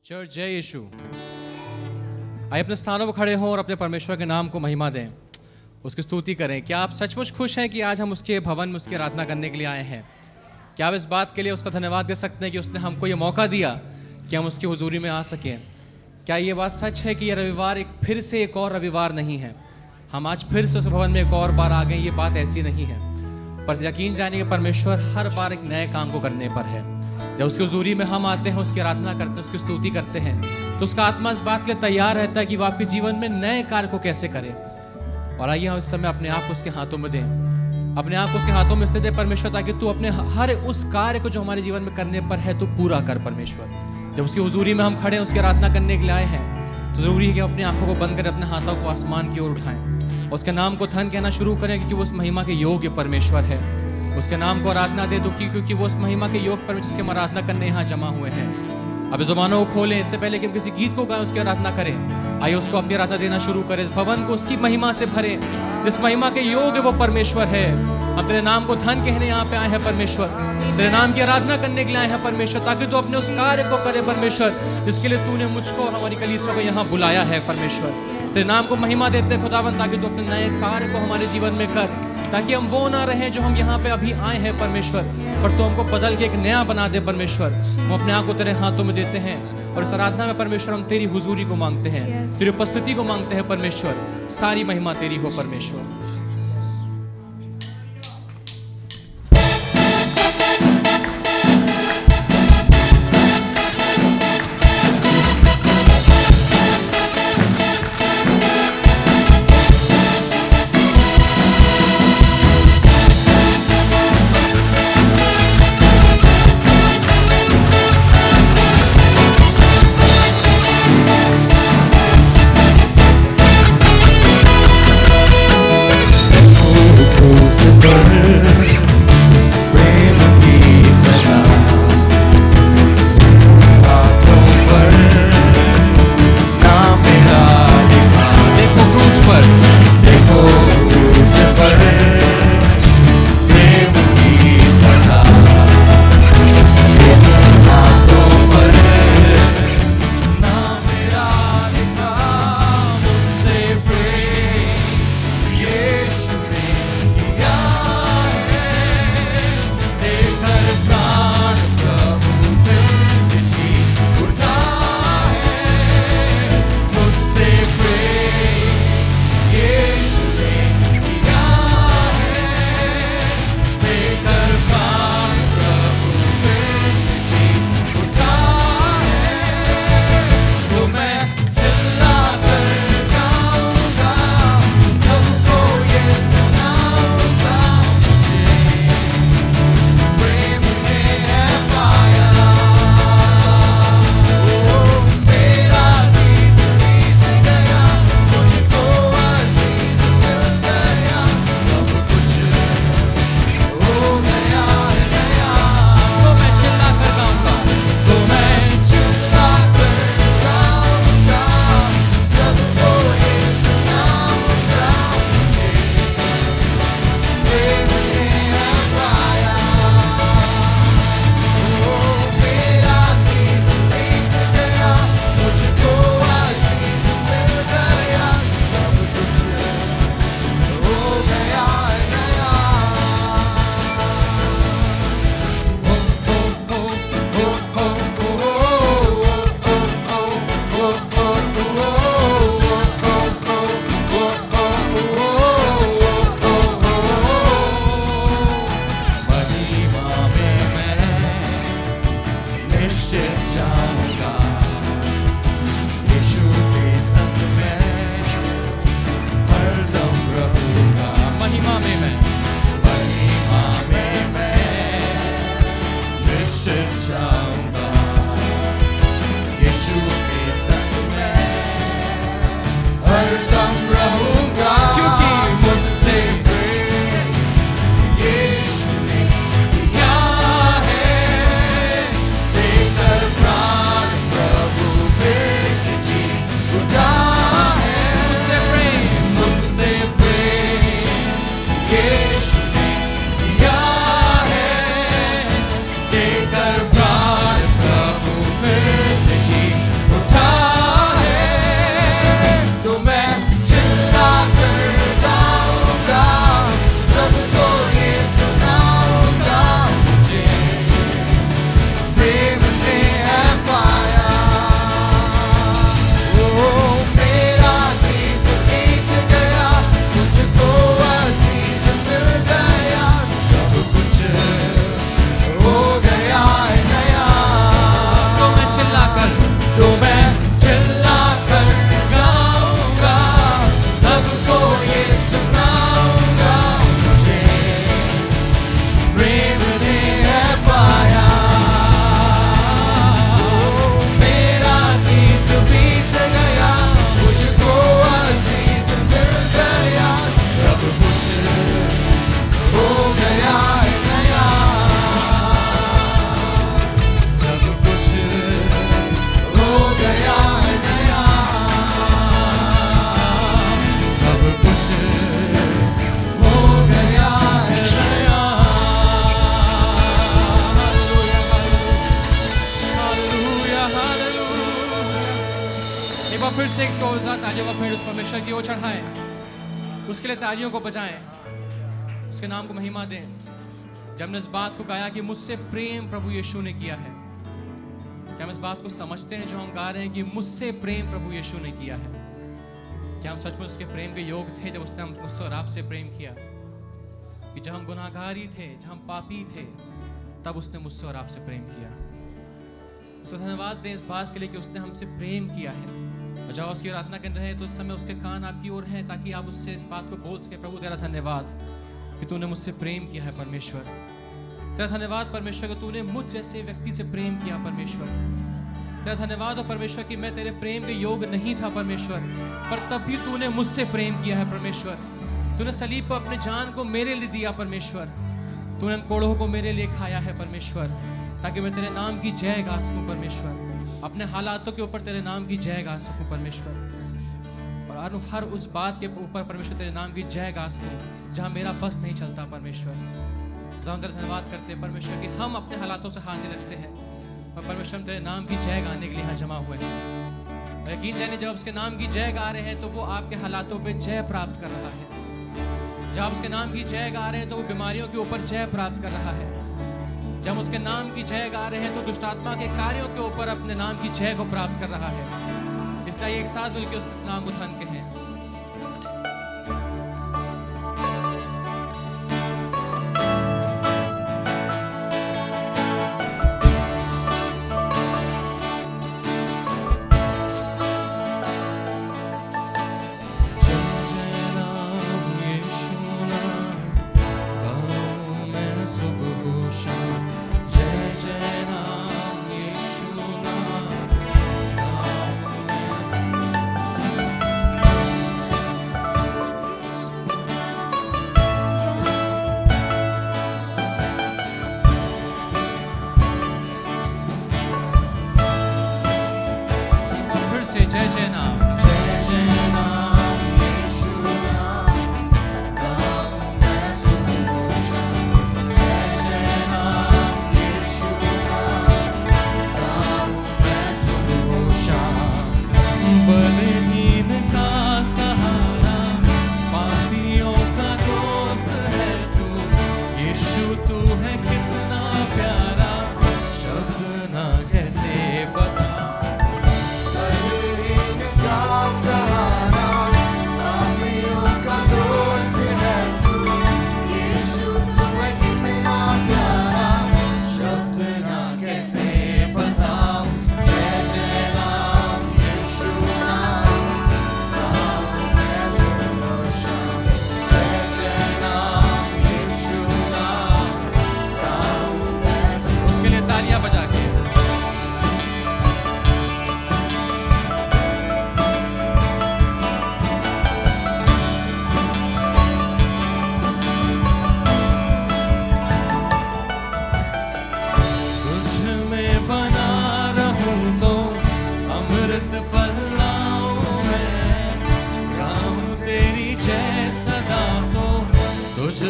Church जय यीशु। आइए अपने स्थानों पर खड़े हों और अपने परमेश्वर के नाम को महिमा दें, उसकी स्तुति करें। क्या आप सचमुच खुश हैं कि आज हम उसके भवन में उसकी आराधना करने के लिए आए हैं? क्या आप इस बात के लिए उसका धन्यवाद दे सकते हैं कि उसने हमको ये मौका दिया कि हम उसकी हुजूरी में आ सकें? क्या ये बात सच है कि ये रविवार फिर से एक और रविवार नहीं है? हम आज फिर से उस भवन में एक और बार आ गए, ये बात ऐसी नहीं है। पर यकीन जानिए कि परमेश्वर हर बार एक नए काम को करने पर है। जब उसकी हुजूरी में हम आते हैं, उसकी आराधना करते हैं, उसकी स्तुति करते हैं, तो उसका आत्मा इस बात के लिए तैयार रहता है कि वो आपके जीवन में नए कार्य को कैसे करे। और आइए हम इस समय अपने आप को उसके हाथों में दें, अपने आप को उसके हाथों में स्थित है परमेश्वर, ताकि तू अपने हर उस कार्य को जो हमारे जीवन में करने पर है, तू पूरा कर परमेश्वर। जब उसकी हुजूरी में हम खड़े हैं, उसकी आराधना करने के लिए आए हैं, तो जरूरी है कि अपने आंखों को बंद करें, अपने हाथों को आसमान की ओर उठाएं, उसके नाम को धन कहना शुरू करें, क्योंकि वो उस महिमा के योग्य परमेश्वर है। उसके नाम को आराधना दे दो क्योंकि वो उस महिमा के योग परमेश्वर जिसकी हम आराधना करने यहाँ जमा हुए हैं। अब इस ज़बानों को खोलें, इससे पहले कि हम किसी गीत को गाएं, उसकी आराधना करें। आइए उसको अपनी आराधना देना शुरू करें, इस भवन को उसकी महिमा से भरें, जिस महिमा के योग्य वो परमेश्वर है। हम तेरे नाम को धन कहने यहाँ पे आए हैं परमेश्वर, तेरे नाम की आराधना करने के लिए आए हैं परमेश्वर, ताकि तू अपने उस कार्य को करे परमेश्वर, जिसके लिए तूने मुझको और हमारी कलीसिया को यहाँ बुलाया है परमेश्वर। तेरे नाम को महिमा देते हैं खुदावन, ताकि तू अपने नए कार्य को हमारे जीवन में कर, ताकि हम वो ना रहें जो हम यहाँ पे अभी आए हैं परमेश्वर, पर तू हमको बदल के एक नया बना दे परमेश्वर। हम अपने आप को तेरे हाथों में देते हैं और इस आराधना में परमेश्वर हम तेरी हुजूरी को मांगते हैं, तेरी उपस्थिति को मांगते हैं परमेश्वर। सारी महिमा तेरी हो परमेश्वर। एक बार फिर से एक जोरदार तालियों का फेंट उस परमेश्वर की ओर चढ़ाएं, उसके लिए तालियों को बजाएं, उसके नाम को महिमा दें। जब हमने इस बात को गाया कि मुझसे प्रेम प्रभु यीशु ने किया है, क्या हम इस बात को समझते हैं जो हम गा रहे हैं कि मुझसे प्रेम प्रभु यीशु ने किया है? क्या हम सचमुच उसके प्रेम के योग थे जब उसने मुझसे और आपसे प्रेम किया? कि जब हम गुनाहगारी थे, जब हम पापी थे, तब उसने मुझसे और आपसे प्रेम किया। उसका धन्यवाद दें इस बात के लिए कि उसने हमसे प्रेम किया है। और जब उसकी आराधना कर रहे हैं तो इस समय उसके कान आपकी ओर हैं ताकि आप उससे इस बात को बोल सके, प्रभु तेरा धन्यवाद कि तूने मुझसे प्रेम किया है परमेश्वर। तेरा धन्यवाद परमेश्वर कि तूने मुझ जैसे व्यक्ति से प्रेम किया परमेश्वर। तेरा धन्यवाद हो परमेश्वर कि मैं तेरे प्रेम के योग नहीं था परमेश्वर, पर तब भी तूने मुझसे प्रेम किया है परमेश्वर। तूने सलीब पर अपने जान को मेरे लिए दिया परमेश्वर। तूने उन कोड़ों को मेरे लिए खाया है परमेश्वर, ताकि मैं तेरे नाम की जय गा सकूं परमेश्वर। अपने हालातों के ऊपर तेरे नाम की जय गा सकूं परमेश्वर। और हर उस बात के ऊपर परमेश्वर तेरे नाम की जय गा सकूं जहां मेरा बस नहीं चलता परमेश्वर। तो हम तेरा धन्यवाद करते हैं परमेश्वर कि हम अपने हालातों से हार नहीं रखते हैं, पर परमेश्वर हम तेरे नाम की जय गाने के लिए यहाँ जमा हुए हैं। और यकीन जाने जब उसके नाम की जय गा रहे हैं तो वो आपके हालातों पे जय प्राप्त कर रहा है। जब आप उसके नाम की जय गा रहे हैं तो वो बीमारियों के ऊपर जय प्राप्त कर रहा है। जब उसके नाम की जय गा रहे हैं तो दुष्ट आत्मा के कार्यों के ऊपर अपने नाम की जय को प्राप्त कर रहा है। इसलिए एक साथ मिलकर उस नाम को धन के हैं।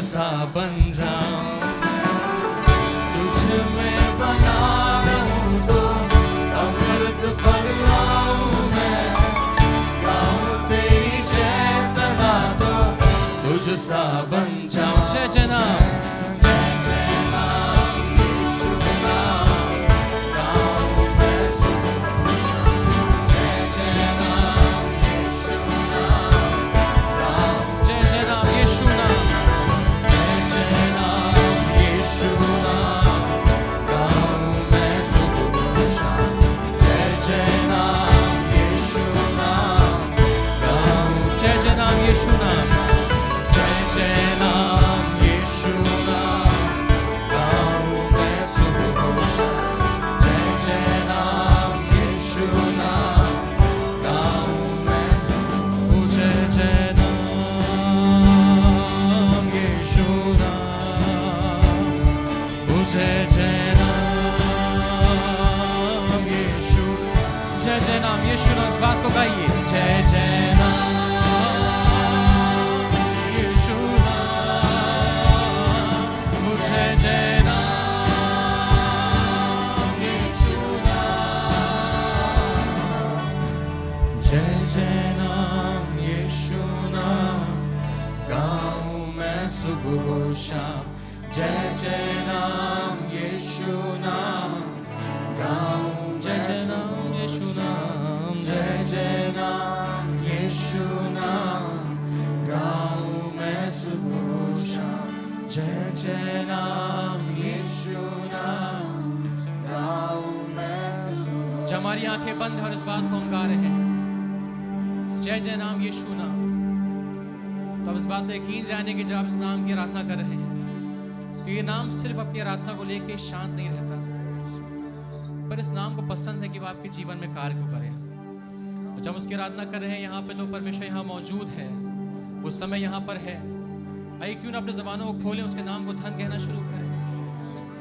सा बन जाऊं, तुझ में बना रहूं तो अमृत फल लाऊं मैं, गाऊं तेरी जय सदा तो तुझ सा बन जाऊं। जय जय नाम, जय जय नाम यीशु नाम, गाऊं मैं सुबह शाम। जय जय नाम यीशु नाम, गाऊं जय जय नाम यीशु नाम। यीशु नाम, जय जय नाम यीशु नाम, गाऊं मैं सुबह शाम। जय जय नाम यीशु नाम, गाऊं मैं सुबह। जय जय नाम यीशु नाम, जय जय नाम यीशु। जय जय नाम यीशु नाम। इस बात को गाइए, जय जय नाम जय जय नाम यीशु नाम गाऊं मैं सुबह शाम जय जय नाम यीशु नाम गाऊं जय जय नाम यीशु नाम जय जय नाम यीशु नाम गाऊं मैं सुबह शाम जय जय नाम यीशु नाम गाऊं मैं सुबह जब हमारी आंखें बंद है और इस बात को हम गा रहे हैं जय जय नाम यीशु नाम, तो अब इस बात को यकीन जाने कि जब आप इस नाम की आराधना कर रहे हैं तो ये नाम सिर्फ अपनी आराधना को लेके शांत नहीं रहता, पर इस नाम को पसंद है कि वो आपके जीवन में कार्य को करे। तो जब उसकी आराधना कर रहे हैं यहाँ पे तो परमेश्वर यहाँ मौजूद है, वो समय यहाँ पर है। आइए क्यों ना अपने ज़बानों को खोलें, उसके नाम को धन कहना शुरू करें।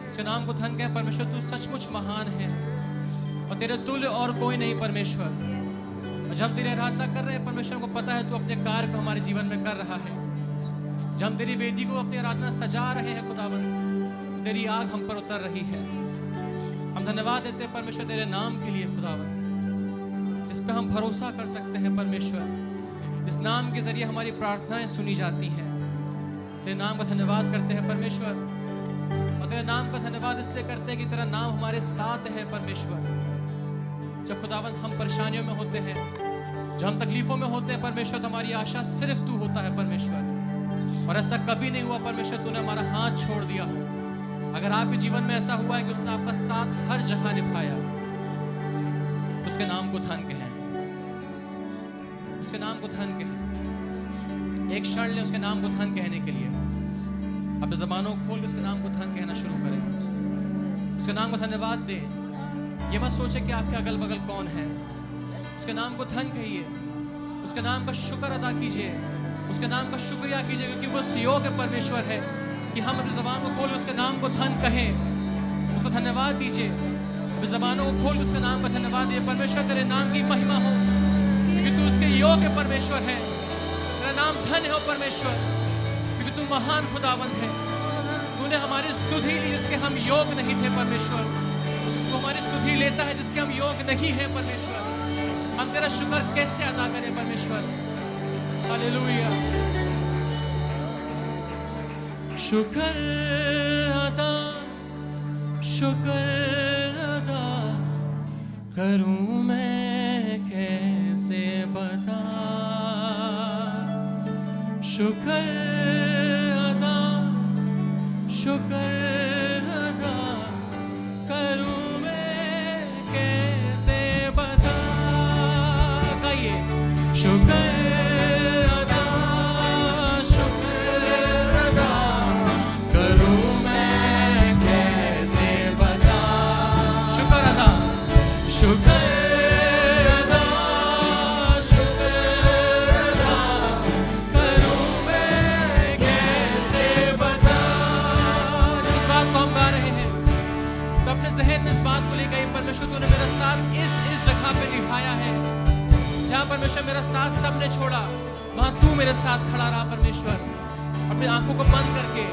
उसके नाम को धन कहें, परमेश्वर तू सचमुच महान है और तेरे तुल्य और कोई नहीं परमेश्वर। और जब हम तेरी आराधना कर रहे हैं परमेश्वर को पता है तू अपने कार्य को हमारे जीवन में कर रहा है। जब हम तेरी वेदी को अपनी आराधना सजा रहे हैं खुदावंद, तेरी आग हम पर उतर रही है। हम धन्यवाद देते हैं परमेश्वर तेरे नाम के लिए खुदावंद, जिस पे हम भरोसा कर सकते हैं परमेश्वर, जिस नाम के जरिए हमारी प्रार्थनाएं सुनी जाती हैं। तेरे नाम का धन्यवाद करते हैं परमेश्वर, और तेरे नाम का धन्यवाद इसलिए करते हैं कि तेरा नाम हमारे साथ है परमेश्वर। जब खुदावंद हम परेशानियों में होते हैं, जब हम तकलीफों में होते हैं परमेश्वर, तो हमारी आशा सिर्फ तू होता है परमेश्वर। और ऐसा कभी नहीं हुआ परमेश्वर तूने हमारा हाथ छोड़ दिया हो। अगर आपके जीवन में ऐसा हुआ है कि उसने आपका साथ हर जगह निभाया, उसके नाम को धन कहें, उसके नाम को धन कहें। एक क्षण ले उसके नाम को धन कहने के लिए, अपने ज़बानों को खोल उसके नाम को धन कहना शुरू करें। उसके नाम को धन्यवाद दें। ये मत सोचे कि आपके अगल बगल कौन है। उसके नाम को धन कहिए, उसके नाम का शुक्र अदा कीजिए, उसके नाम का शुक्रिया कीजिए, क्योंकि वो योग्य परमेश्वर है कि हम अपनी ज़बान को खोल उसके नाम को धन कहें, उसको धन्यवाद दीजिए। अपनी ज़बानों को खोल उसके नाम का धन्यवाद दिए। परमेश्वर तेरे नाम की महिमा हो, क्योंकि तू उसके योग्य परमेश्वर है। तेरा नाम धन है परमेश्वर, क्योंकि तू महान खुदावंत है। तूने हमारी सुधि ली जिसके हम योग्य नहीं थे परमेश्वर। तू हमारी सुधि लेता है जिसके हम योग्य नहीं है परमेश्वर। हम तेरा शुक्र कैसे अदा करें परमेश्वर। हालेलुया। शुक्र अदा करूं मैं कैसे बता। शुक्र अदा करूं मैं कैसे बता। कहिए शुक्र परमेश्वर तूने मेरा साथ इस जगह पे निभाया है। जहाँ परमेश्वर मेरा साथ सबने छोड़ा, वहां तू मेरे साथ खड़ा रहा परमेश्वर। अपनी आंखों को बंद करके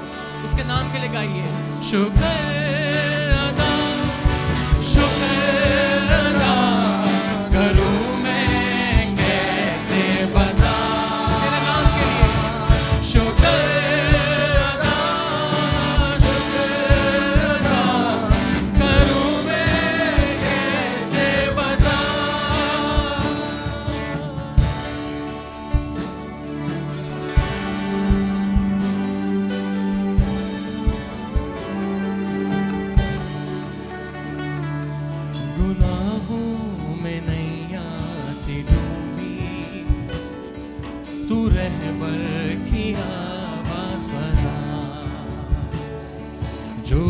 उसके नाम के लिए गाइए। शुक्र अदा करूं मैं कैसे बता। तेरे नाम के लिए शुक्र गुनाहों में नैया थी डूबी, तू रहबर की आवाज बना। जो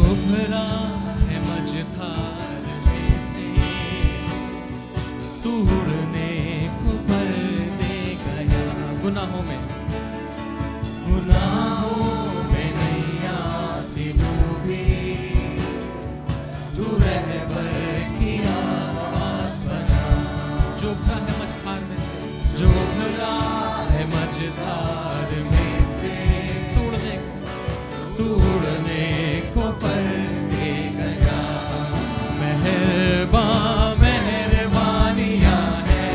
भरा है मझधार में से, जो भरा है मझधार में से, तोड़ने को पर दे गया। मेहरबानियां है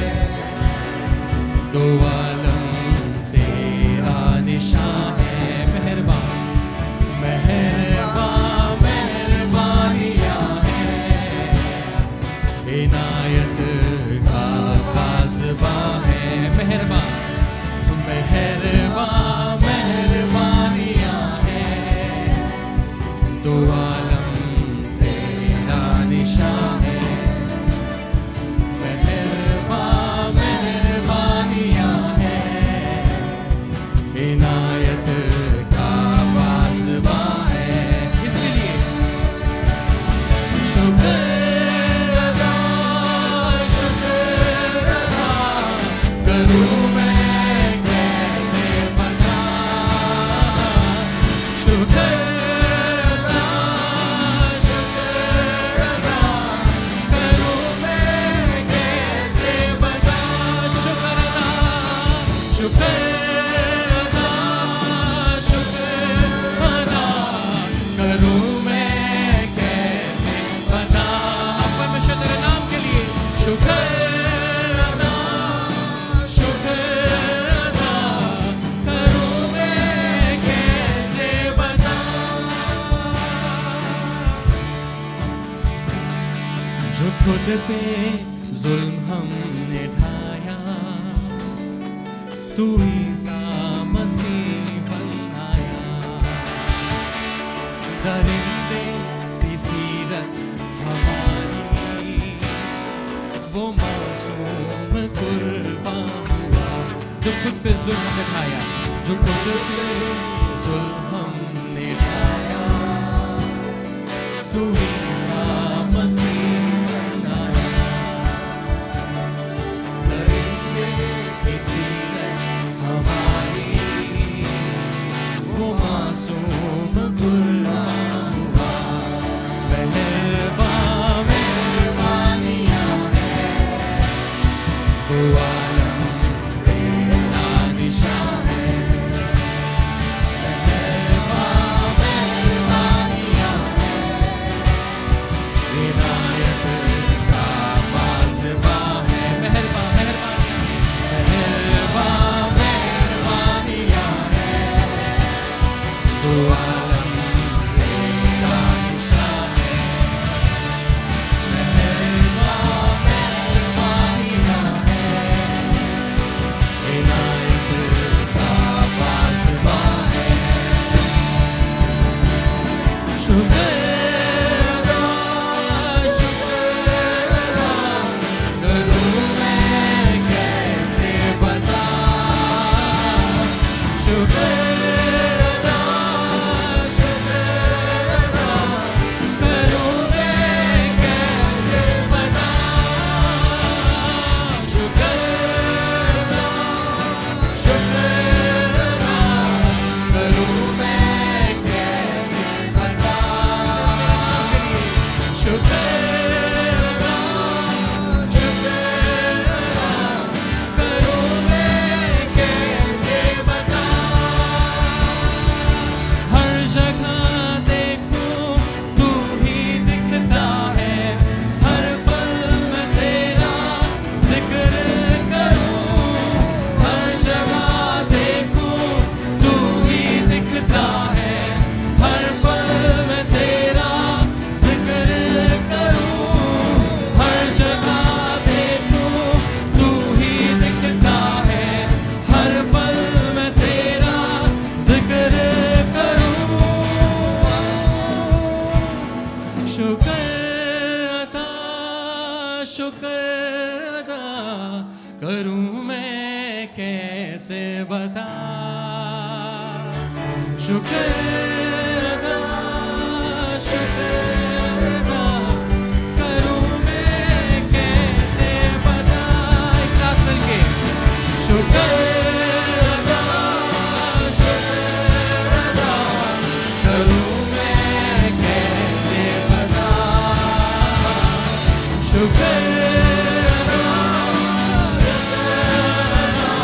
खुद पे जुल्म हमने ढाया, तू ईसा मसीह बन आया। दरिंदे सी सीरत हमारी, वो मासूम कुर्बान हुआ, जो खुद पे जुल्म हमने ढाया, जो खुद पे जुल्म हमने ढाया, तू ईसा मसीह बन आया। दरिंदे सी सीरत हमारी, वो मासूम कुर्बान हुआ। मेहरबानियां हैं, दो आलम तेरा निशान है। मेहरबानियां हैं, इनायत का पासबां है। मेहरबानियां हैं, दो आलम तेरा निशान है। मेहरबानियां हैं, इनायत का पासबां है। शुक्र अदा, शुक्र अदा करूं मैं कैसे बता। शुक्र अदा, शुक्र अदा करूं मैं कैसे बता। शुक्र अदा, शुक्र अदा करूं मैं कैसे बता। शुक्र अदा, शुक्र अदा करूं मैं कैसे बता। हर जगह देखूं तू ही दिखता है, हर पल मैं तेरा जिक्र करूं। हर जगह देखूं तू ही दिखता है, हर पल मैं तेरा जिक्र करूं। हर जगह देखूं तू ही दिखता है, हर पल मैं तेरा जिक्र करूं। शुक्र अदा, शुक्र अदा करूं मैं कैसे बता। शुक्र अदा, शुक्र अदा करूं मैं कैसे बता। एक साथ मिलके शुक्र अदा, शुक्र अदा करूं मैं कैसे बता। शुक्र अदा, शुक्र अदा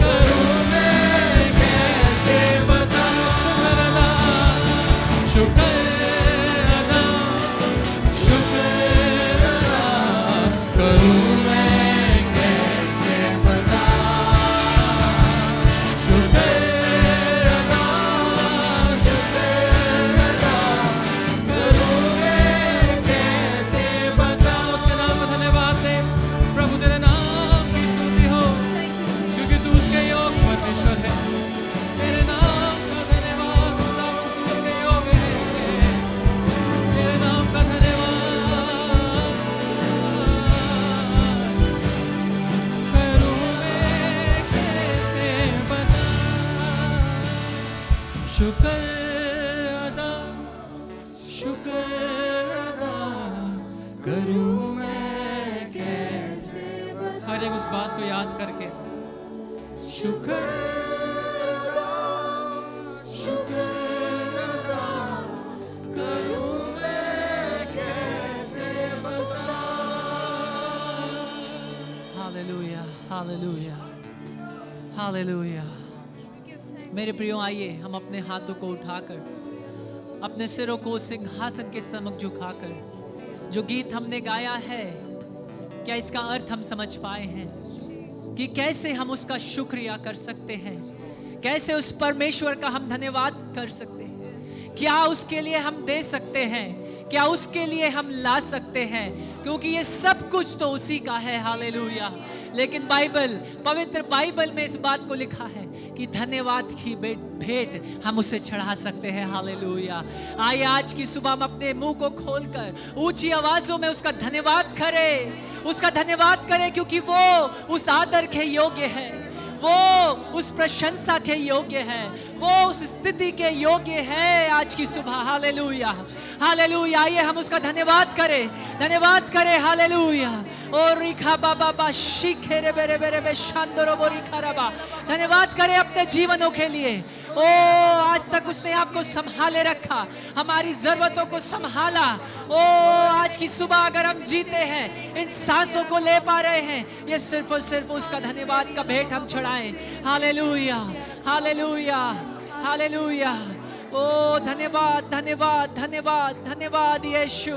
करूं मैं कैसे बता। शुक्र अदा, शुक्र अदा करूं मैं कैसे बता। शुक्र अदा, शुक्र अदा करूं मैं कैसे बता। उसके नाम का धन्यवाद दे प्रभु, तेरे नाम की स्तुति हो, क्योंकि तू उसके योग परमेश्वर है। तेरे नाम का धन्यवाद खुदावंद, तू उसके योग है। तेरे नाम का धन्यवाद करूं मैं कैसे बता। शुक्र अदा, शुक्र अदा करूं मैं कैसे बता। हर एक उस बात को याद करके शुक्र अदा, शुक्र अदा करूं मैं कैसे बता। Hallelujah, hallelujah, hallelujah. मेरे प्रियो, आइए हम अपने हाथों को उठाकर, अपने सिरों को सिंहासन के समक्ष झुकाकर, जो गीत हमने गाया है, क्या इसका अर्थ हम समझ पाए हैं कि कैसे हम उसका शुक्रिया कर सकते हैं, कैसे उस परमेश्वर का हम धन्यवाद कर सकते हैं, क्या उसके लिए हम दे सकते हैं, क्या उसके लिए हम ला सकते हैं, क्योंकि ये सब कुछ तो उसी का है। हालेलुया। लेकिन बाइबल, पवित्र बाइबल में इस बात को लिखा है कि धन्यवाद की भेंट हम उसे चढ़ा सकते हैं। हालेलुया। आइए आज की सुबह हम अपने मुंह को खोलकर ऊंची आवाजों में उसका धन्यवाद करें, उसका धन्यवाद करें, क्योंकि वो उस आदर के योग्य है, वो उस प्रशंसा के योग्य है, वो उस स्थिति के योग्य है आज की सुबह। Hallelujah, hallelujah. आइए हम उसका धन्यवाद करें, धन्यवाद करें। हालेलुया। और रिखा बाबा बा शिखे रे बेरे बेरे बे शांदरो बोरी खराबा। धन्यवाद करें अपने जीवनों के लिए। ओ आज तक उसने आपको संभाले रखा, हमारी जरूरतों को संभाला। ओ आज की सुबह अगर हम जीते हैं, इन सांसों को ले पा रहे हैं, ये सिर्फ और सिर्फ उसका धन्यवाद का भेंट हम चढ़ाएं। Hallelujah, hallelujah, hallelujah. ओ धन्यवाद, धन्यवाद, धन्यवाद, धन्यवाद यीशु,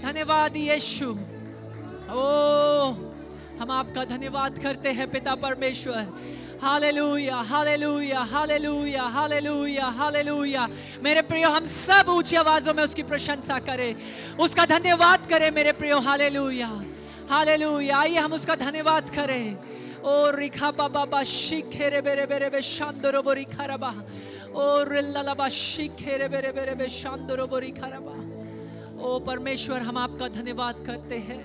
धन्यवाद यीशु। ओ हम आपका धन्यवाद करते हैं पिता परमेश्वर। Hallelujah, hallelujah, hallelujah, hallelujah, hallelujah. मेरे प्रियो, हम सब ऊंची आवाजों में उसकी प्रशंसा करें, उसका धन्यवाद करें मेरे प्रियो। Hallelujah, hallelujah. आइए हम उसका धन्यवाद करें। ओ रिखा बाबा बा शिखे रे बेरे बेरे बे शांदरो बोरी खराबा। ओ रिल्ला बा शिखे रे बेरे बेरे बे शांदरो बोरी खराबा। ओ परमेश्वर, हम आपका धन्यवाद करते हैं।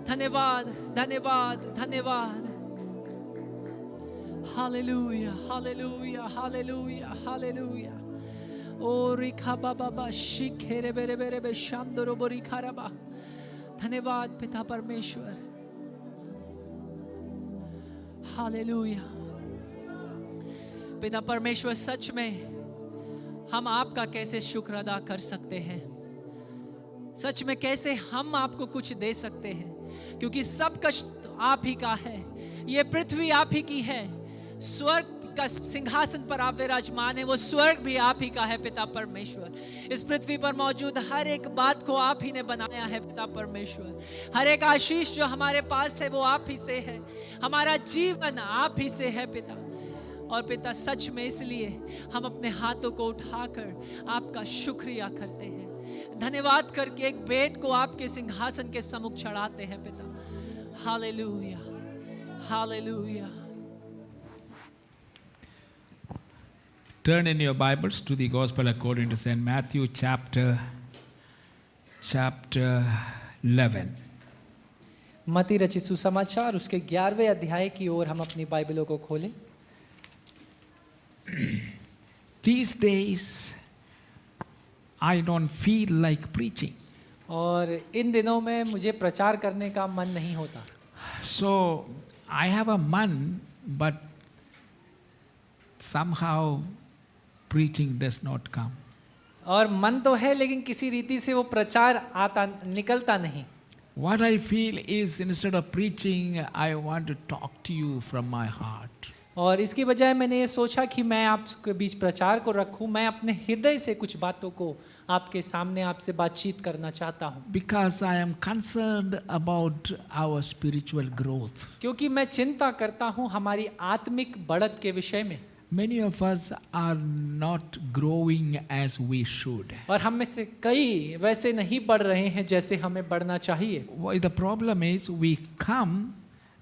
धन्यवाद, धन्यवाद, धन्यवाद। Hallelujah, hallelujah, hallelujah, hallelujah. ओ रिखा बाबा बा शिखे रे बेरे बेरे बे शांदरो बोरी खराबा। धन्यवाद पिता परमेश्वर। हालेलुया। पिता परमेश्वर, सच में हम आपका कैसे शुक्र अदा कर सकते हैं, सच में कैसे हम आपको कुछ दे सकते हैं, क्योंकि सब कष्ट आप ही का है, ये पृथ्वी आप ही की है, स्वर्ग का सिंहासन पर आप विराजमान है, वो स्वर्ग भी आप ही का है पिता परमेश्वर। इस पृथ्वी पर मौजूद हर एक बात को आप ही ने बनाया है पिता परमेश्वर। हर एक आशीष जो हमारे पास है वो आप ही से है, हमारा जीवन आप ही से है पिता। और पिता, सच में इसलिए हम अपने हाथों को उठाकर आपका शुक्रिया करते हैं, धन्यवाद करके एक भेंट को आपके सिंहासन के सम्मुख चढ़ाते हैं पिता। Hallelujah, hallelujah. Turn in your Bibles to the Gospel according to St. Matthew chapter 11. मत्ती रचित सुसमाचार उसके 11वें अध्याय की ओर हम अपनी बाइबलों को खोलें। These days, I don't feel like preaching. और इन दिनों में मुझे प्रचार करने का मन नहीं होता। So, I have a man, but somehow preaching does not come. और मन तो है, लेकिन किसी रीति से वो प्रचार आता निकलता नहीं। What I feel is, instead of preaching, I want to talk to you from my heart. और इसकी बजाय मैंने ये सोचा कि मैं आपके बीच प्रचार को रखूं, मैं अपने हृदय से कुछ बातों को आपके सामने आपसे बातचीत करना चाहता हूं। Because I am concerned about our spiritual growth. क्योंकि मैं चिंता करता हूं हमारी आत्मिक बढ़त के विषय में। Many of us are not growing as we should. और हम में से कई वैसे नहीं बढ़ रहे हैं जैसे हमें बढ़ना चाहिए। Why the problem is, we come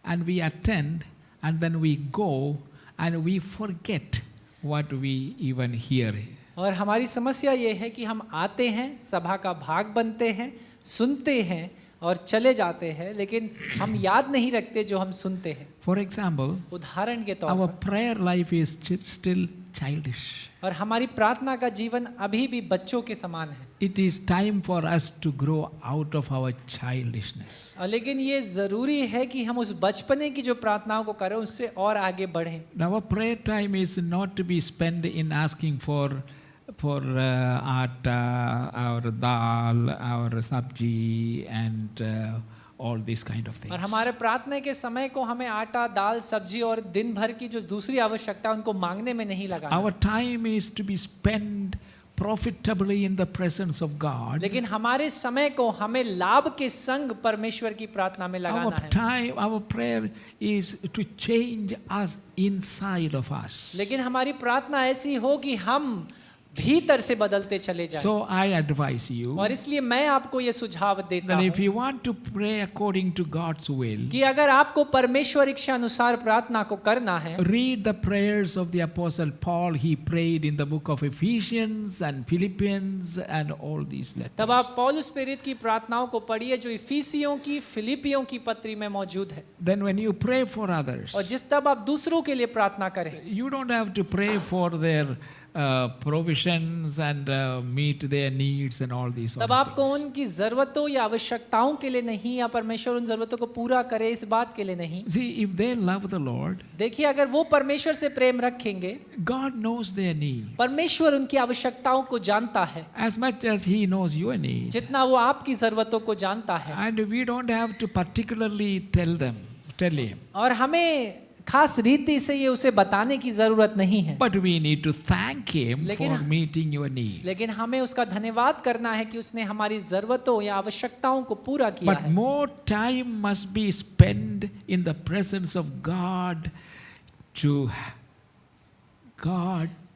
and we attend and then we go and we forget what we even hear. और हमारी समस्या ये है कि हम आते हैं, सभा का भाग बनते हैं, सुनते हैं और चले जाते हैं, लेकिन हम याद नहीं रखते जो हम सुनते हैं। For example, उदाहरण के तौर our पर prayer life is still childish. और हमारी प्रार्थना का जीवन अभी भी बच्चों के समान है। It is time for us to grow out of our childishness. लेकिन ये जरूरी है कि हम उस बचपने की जो प्रार्थनाओं को करें उससे और आगे बढ़ें। Now, our prayer time is not to be spent in asking for atta, our dal, our sabji, and all these kind of things. और हमारे प्रार्थना के समय को हमें आटा, दाल, सब्जी और दिन भर की जो दूसरी आवश्यकता उनको मांगने में नहीं लगाना। Our time is to be spent profitably in the presence of God. लेकिन हमारे समय को हमें लाभ के संग परमेश्वर की प्रार्थना में लगाना Our है। time, our prayer is to change us inside of us. लेकिन हमारी प्रार्थना ऐसी हो कि हम भीतर से बदलते चले जाएं। So I advise you और इसलिए मैं आपको ये सुझाव देता that if हूँ you want to pray according to God's will, कि अगर आपको परमेश्वर इच्छा अनुसार प्रार्थना को करना है, read the prayers of the Apostle Paul. He prayed in the book of Ephesians and Philippians and all these letters. तब आप पौलुस प्रेरित की प्रार्थनाओं को पढ़िए जो इफिसियों की, फिलिपियों की पत्री में मौजूद है। Then when you pray for others, और जिस तब आप दूसरों के लिए प्रार्थना करें, you don't have to pray for their provisions and meet their needs and all these sort तब of आपको things. उनकी जरूरतों या आवश्यकताओं के लिए नहीं, या परमेश्वर उन जरूरतों को पूरा करे इस बात के लिए नहीं। See, if they love the Lord, देखिए, अगर वो परमेश्वर से प्रेम रखेंगे, God knows their need परमेश्वर उनकी आवश्यकताओं को जानता है as much as He knows your need. जितना वो आपकी जरूरतों को जानता है। And we don't have to particularly tell Him. और हमें खास रीति से ये उसे बताने की जरूरत नहीं है, But we need to thank Him लेकिन- for meeting your need. लेकिन हमें उसका धन्यवाद करना है कि उसने हमारी जरूरतों या आवश्यकताओं को पूरा किया But है। more time must be spent in the presence of God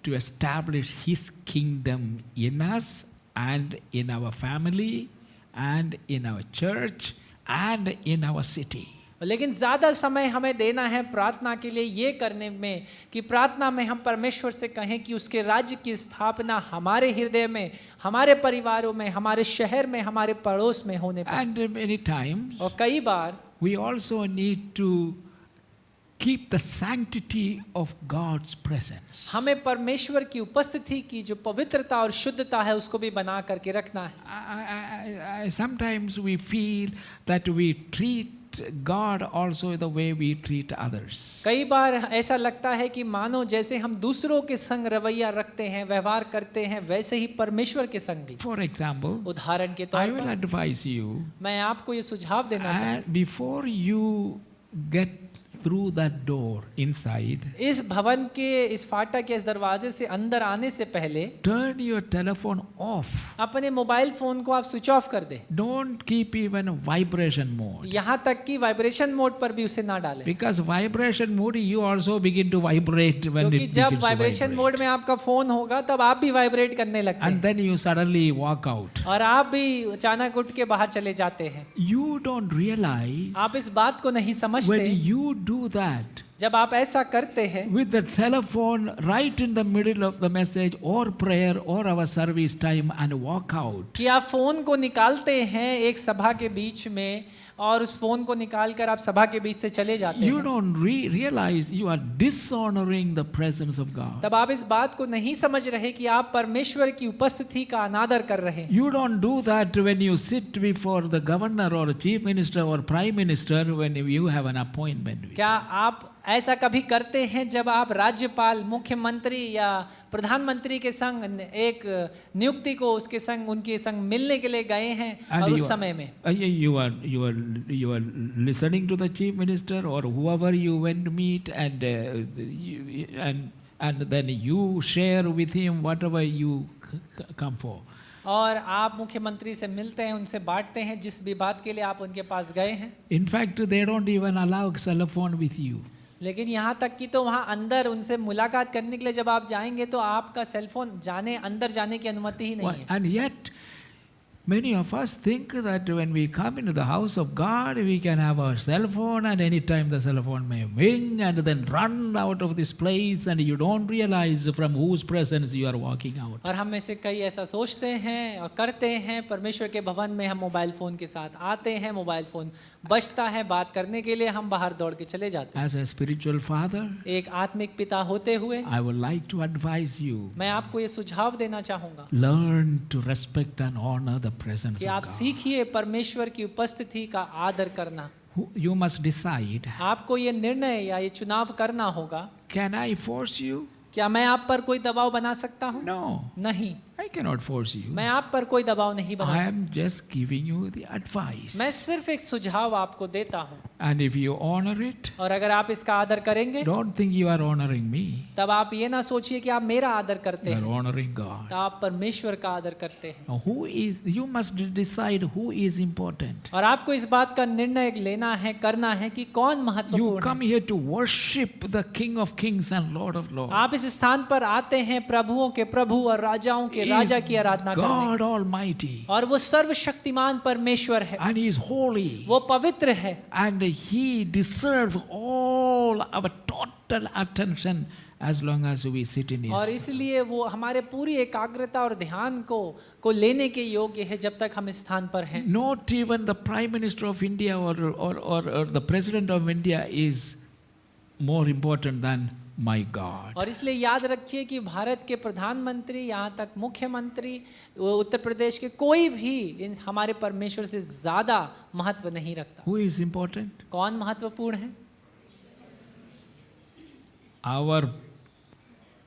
to establish His kingdom in us and in our family and in our church and in our city. लेकिन ज्यादा समय हमें देना है प्रार्थना के लिए ये करने में कि प्रार्थना में हम परमेश्वर से कहें कि उसके राज्य की स्थापना हमारे हृदय में, हमारे परिवारों में, हमारे शहर में, हमारे पड़ोस में होने पाए। And many times और कई बार we also need to keep the sanctity of God's presence. हमें परमेश्वर की उपस्थिति की जो पवित्रता और शुद्धता है उसको भी बना करके रखना है। Sometimes we feel that we treat God also the way we treat others. कई बार ऐसा लगता है कि मानो जैसे हम दूसरों के संग रवैया रखते हैं, व्यवहार करते हैं, वैसे ही परमेश्वर के संग भी। For example, उदाहरण के I तौर will पर advise you, मैं आपको ये सुझाव देना चाहूँ, before you get through that door inside, इस भवन के इस फाटक या इस दरवाजे से अंदर आने से पहले turn your telephone off. अपने मोबाइल फोन को आप स्विच ऑफ कर दें, Don't keep even vibration mode. यहाँ तक कि वाइब्रेशन मोड पर भी उसे ना डालें, Because vibration mode, you also begin to vibrate when क्योंकि it जब begins to vibration vibrate. Mode में आपका फोन होगा तब आप भी वाइब्रेट करने लगते And हैं then you suddenly walk out. और आप भी अचानक उठ के बाहर चले जाते हैं। You don't realize आप इस बात को नहीं समझते, when you do that जब आप ऐसा करते हैं with the telephone right in the middle of the message or prayer or our service time and walk out. कि आप फोन को निकालते हैं एक सभा के बीच में और उस फोन को निकालकर आप सभा के बीच से चले जाते You हैं, don't realize you are dishonoring the presence of God. तब आप इस बात को नहीं समझ रहे कि आप परमेश्वर की उपस्थिति का अनादर कर रहे हैं। You don't do that when you sit before the governor or chief minister or prime minister when you have an appointment. क्या आप ऐसा कभी करते हैं जब आप राज्यपाल, मुख्यमंत्री या प्रधानमंत्री के संग एक नियुक्ति को उसके संग उनके संग मिलने के लिए गए हैं And और you उस are- समय में you are listening to the chief minister or whoever you went to meet and then you share with him whatever you come for. और आप मुख्यमंत्री से मिलते हैं, उनसे बांटते हैं जिस भी बात के लिए आप उनके पास गए हैं। In fact, they don't even allow cell phone with you. लेकिन यहाँ तक कि तो वहाँ अंदर उनसे मुलाकात करने के लिए जब आप जाएंगे तो आपका सेलफोन अंदर जाने की अनुमति ही नहीं है। And yet, many of us think that when we come into the house of God, we can have our cell phone, and anytime the cell phone may ring, and then run out of this place, and you don't realize from whose presence you are walking out. और हम में से कई ऐसा सोचते हैं और करते हैं, परमेश्वर के भवन में हम मोबाइल फोन के साथ आते हैं, मोबाइल फोन बजता है, बात करने के लिए हम बाहर दौड़ के चले जाते हैं। As a spiritual father, एक आत्मिक पिता होते हुए I would like to advise you, मैं आपको ये सुझाव देना चाहूँगा learn to respect and honor the presence कि of आप God. सीखिए परमेश्वर की उपस्थिति का आदर करना। You must decide, आपको ये निर्णय या ये चुनाव करना होगा, can I force you? क्या मैं आप पर कोई दबाव बना सकता हूँ? No, नहीं, I cannot force you. मैं आप पर कोई दबाव नहीं बना I सकता। am just giving you the advice. मैं सिर्फ एक सुझाव आपको देता हूँ। And if you honor it, और अगर आप इसका आदर करेंगे don't think you are honoring me. तब आप ये ना सोचिए कि आप मेरा आदर करते You are हैं, honoring God. तो आप परमेश्वर का आदर करते हैं। Now, you must decide who is important. और आपको इस बात का निर्णय लेना है, करना है कि कौन You महत्वपूर्ण come है। here to worship the King of Kings and Lord of Lords. आप इस स्थान पर आते हैं प्रभुओं के प्रभु और राजाओं के He राजा is की आराधना करने, God Almighty. और वो सर्वशक्तिमान परमेश्वर है, And He is holy. वो पवित्र है, And He deserves all our total attention as long as we sit in और His. इसलिए वो हमारे पूरी एकाग्रता और ध्यान को लेने के योग्य है जब तक हम इस स्थान पर हैं। Not even the Prime Minister of India or the President of India is more important than my God. और इसलिए याद रखिए कि भारत के प्रधानमंत्री, यहाँ तक मुख्यमंत्री, उत्तर प्रदेश के कोई भी हमारे परमेश्वर से ज्यादा महत्व नहीं रखता। Who is important? कौन महत्वपूर्ण है? Our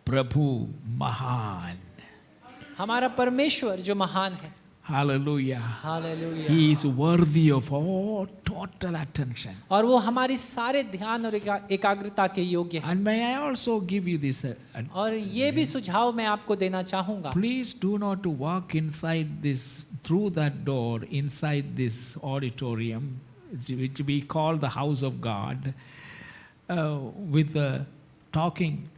Prabhu Mahan. हमारा परमेश्वर जो महान है। Hallelujah. Hallelujah. He is worthy of all total attention. और वो हमारी सारे ध्यान और एकाग्रता के योग्य है। And may I also give you this? और ये भी सुझाव मैं आपको देना चाहूंगा, Please do not walk inside this, through that door, inside this auditorium, which we call the house of God, with talking.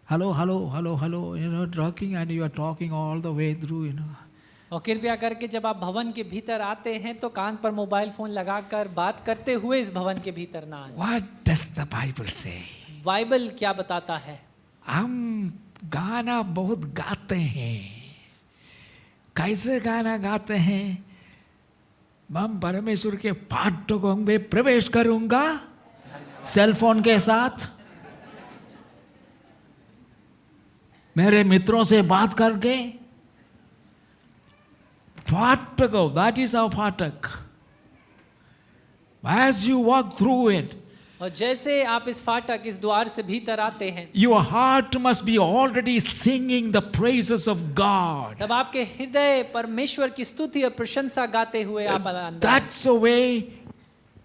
Hello, hello, hello, hello, talking, and you are talking all the way through, और कृपया करके जब आप भवन के भीतर आते हैं तो कान पर मोबाइल फोन लगाकर बात करते हुए इस भवन के भीतर ना आए। What does the Bible say? Bible क्या बताता है? हम गाना बहुत गाते हैं। कैसे गाना गाते हैं? हम परमेश्वर के फाटकों में प्रवेश करूंगा सेल फोन के साथ, मेरे मित्रों से बात करके। फाटको, that is our फाटक. As you walk through it, और जैसे आप इस फाटक, इस द्वार से भीतर आते हैं, your heart must be already singing the praises of God. तब आपके हृदय परमेश्वर की स्तुति और प्रशंसा गाते हुए आप अंदर। That's the way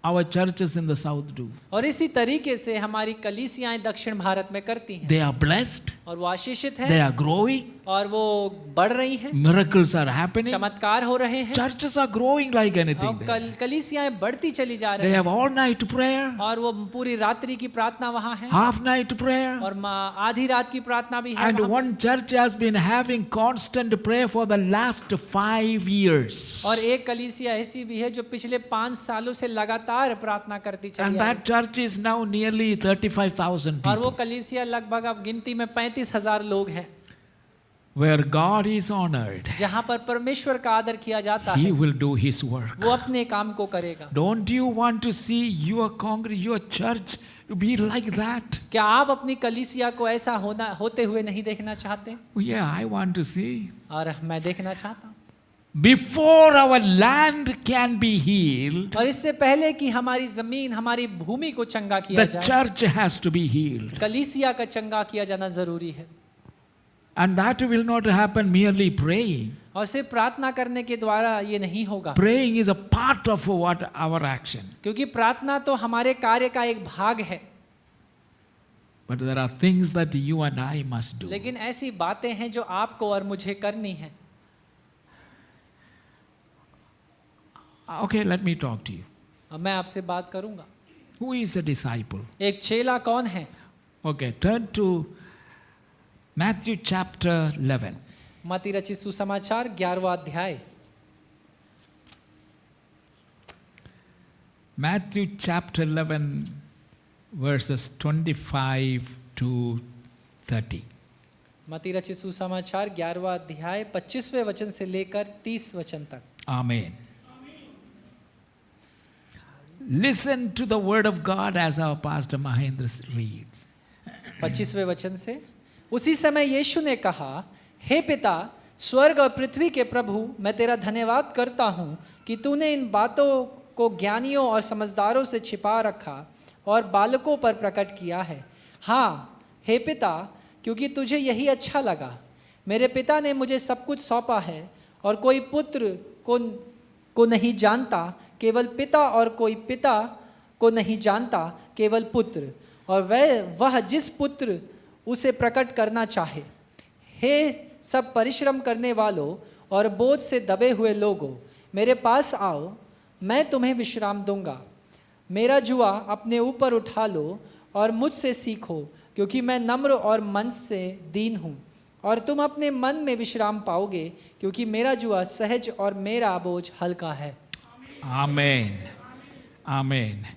our churches in the south do. और इसी तरीके से हमारी कलीसियाएं दक्षिण भारत में करती हैं, They are blessed, और वो आशीषित they हैं, are growing, और वो बढ़ रही हैं, miracles are happening. चमत्कार हो रहे हैं, Churches are growing like anything. और कलीसियाएं बढ़ती चली जा They रही हैं, have all night prayer, और वो पूरी रात्रि की प्रार्थना वहाँ है, half night prayer. और आधी रात की प्रार्थना भी है And वहाँ। one church has been having constant prayer for the last 5 years. और एक कलीसिया ऐसी भी है जो पिछले 5 सालों से लगातार प्रार्थना करती चली And आ रही that church is now nearly 35,000 है। और वो people. कलीसिया लगभग अब गिनती में 35,000 लोग हैं, Where God is honored, जहाँ पर परमेश्वर का आदर किया जाता He है, will do His work. वो अपने काम को करेगा। Don't you want to see your your church to be like that? क्या आप अपनी कलीसिया को ऐसा होते हुए नहीं देखना चाहते? Oh, yeah, I want to see. और मैं देखना चाहता हूँ। Before our land can be healed, और इससे पहले कि हमारी जमीन, हमारी भूमि को चंगा किया the जाए, church has to be healed. कलीसिया का चंगा किया जाना जरूरी है। And that will not happen merely praying. और सिर्फ प्रार्थना करने के द्वारा ये नहीं होगा, Praying is a part of what our action. क्योंकि प्रार्थना तो हमारे कार्य का एक भाग है, But there are things that you and I must do. लेकिन ऐसी बातें हैं जो आपको और मुझे करनी है। Okay, let me talk to you. अब मैं आपसे बात करूंगा। Who is a disciple? एक चेला कौन है? Okay, turn to Matthew chapter 11. मत्ती रचित सुसमाचार 11वां अध्याय। Matthew chapter 11 verses 25 to 30. मत्ती रचित सुसमाचार 11वां अध्याय 25वें वचन से लेकर 30 वचन तक। Amen. Listen to the word of God as our pastor Mahendra reads. 25वें वचन से, उसी समय यीशु ने कहा, हे पिता, स्वर्ग और पृथ्वी के प्रभु, मैं तेरा धन्यवाद करता हूँ कि तूने इन बातों को ज्ञानियों और समझदारों से छिपा रखा और बालकों पर प्रकट किया है। हाँ हे पिता, क्योंकि तुझे यही अच्छा लगा। मेरे पिता ने मुझे सब कुछ सौंपा है और कोई पुत्र को नहीं जानता केवल पिता और कोई पिता को नहीं जानता, केवल पुत्र, और वह जिस पुत्र उसे प्रकट करना चाहे। हे सब परिश्रम करने वालों और बोझ से दबे हुए लोगों, मेरे पास आओ, मैं तुम्हें विश्राम दूंगा। मेरा जुआ अपने ऊपर उठा लो और मुझसे सीखो, क्योंकि मैं नम्र और मन से दीन हूँ, और तुम अपने मन में विश्राम पाओगे, क्योंकि मेरा जुआ सहज और मेरा बोझ हल्का है। Amen. Amen.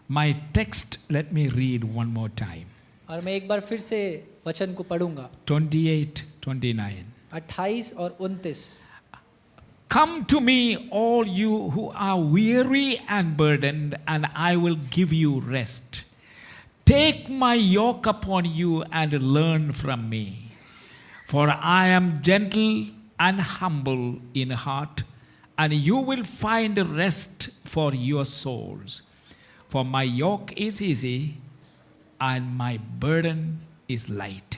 My text, let me read one more time. और मैं एक बार फिर से वचन को पढ़ूंगा, 28, 29. 28 और 29। Come to me, all you who are weary and burdened, and I will give you rest. Take my yoke upon you and learn from me, for I am gentle and humble in heart, and you will find rest for your souls. For my yoke is easy and my burden is light.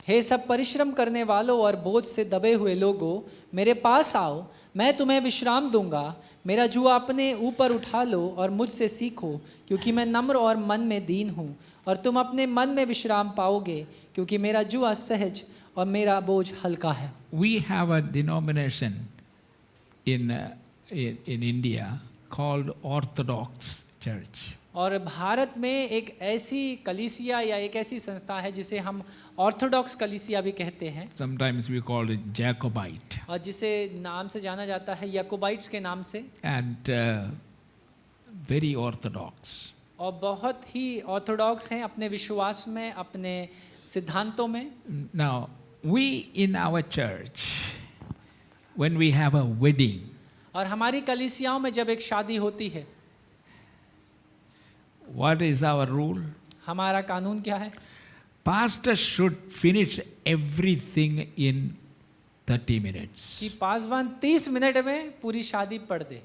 हे सब परिश्रम करने वालों और बोझ से दबे हुए लोगों, मेरे पास आओ, मैं तुम्हें विश्राम दूंगा। मेरा जुआ अपने ऊपर उठा लो और मुझसे सीखो, क्योंकि मैं नम्र और मन में दीन हूँ, और तुम अपने मन में विश्राम पाओगे, क्योंकि मेरा जुआ सहज और मेरा बोझ हल्का है। We have a denomination in India called Orthodox Church. और भारत में एक ऐसी कलीसिया या एक ऐसी संस्था है जिसे हम ऑर्थोडॉक्स कलीसिया भी कहते हैं, Sometimes we call it Jacobite. और जिसे नाम से जाना जाता है याकोबाइट्स के नाम से, And very orthodox. और बहुत ही ऑर्थोडॉक्स हैं अपने विश्वास में, अपने सिद्धांतों में। Now, we in our church, when we have a wedding, और हमारी कलीसियाओं में जब एक शादी होती है, what is our rule? हमारा कानून क्या है? Pastor should finish everything in 30 minutes. कि पासवान 30 मिनट में पूरी शादी पढ़ दे।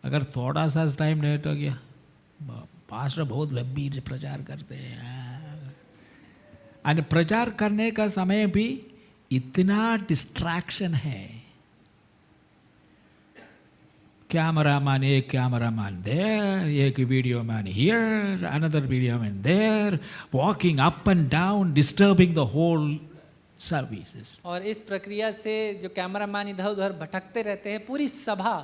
अगर थोड़ा सा टाइम लेट हो गया, पास्टर बहुत लंबी प्रचार करते हैं, और प्रचार करने का समय भी इतना डिस्ट्रैक्शन है। Cameraman, एक cameraman there, एक video man here, another video man there, walking up and down, disturbing the whole services. और इस प्रक्रिया से जो कैमरामैन इधर उधर भटकते रहते हैं, पूरी सभा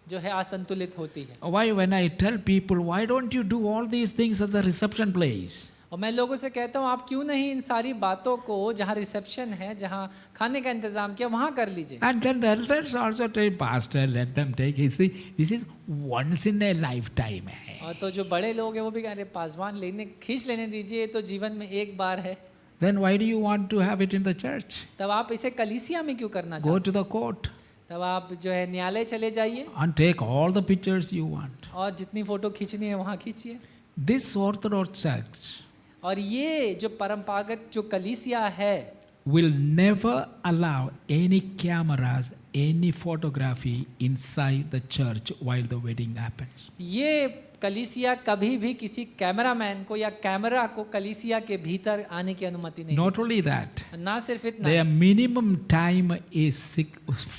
जो है असंतुलित होती है। Why, when I tell people, why don't you do all these things at the reception place? और मैं लोगों से कहता हूँ, आप क्यों नहीं इन सारी बातों को जहाँ रिसेप्शन है, जहाँ खाने का इंतजाम किया, वहाँ कर लीजिए। And then the elders also tell pastor, let them take it. See, this is once in a lifetime. और तो जो बड़े लोग हैं वो भी कह रहे पासवान खींच लेने दीजिए, तो जीवन में एक बार है। Then why do you want to have it in the church? तब आप इसे कलीसिया में क्यों करना Go चाहते? to the court तब आप जो है न्यायालय चले जाइए and take all the pictures you want. और जितनी फोटो खींचनी है वहाँ खींचिए। This Orthodox Church और ये जो परंपरागत जो कलीसिया है, will never allow any cameras, any photography inside the church while the wedding happens. ये कलीसिया कभी भी किसी कैमरामैन को या कैमरा को कलीसिया के भीतर आने की अनुमति नहीं। Not only that, ना सिर्फ इतना, their minimum time is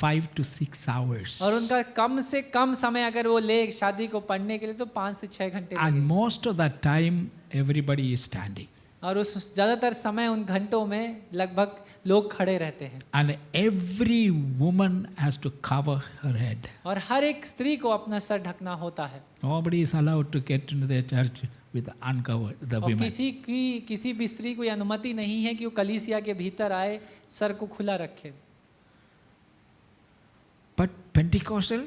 5 to 6 hours. और उनका कम से कम समय अगर वो ले शादी को पढ़ने के लिए तो 5 से 6 घंटे And लगेंगे। most of that time, everybody is standing. और उस ज़्यादातर समय उन घंटों में लगभग लोग खड़े रहते हैं। And every woman has to cover her head. और हर एक स्त्री को अपना सर ढकना होता है। Nobody is allowed to get into the church with uncovered, the और women. किसी भी स्त्री को ये अनुमति नहीं है कि वो कलीसिया के भीतर आए, सर को खुला रखे। But Pentecostal,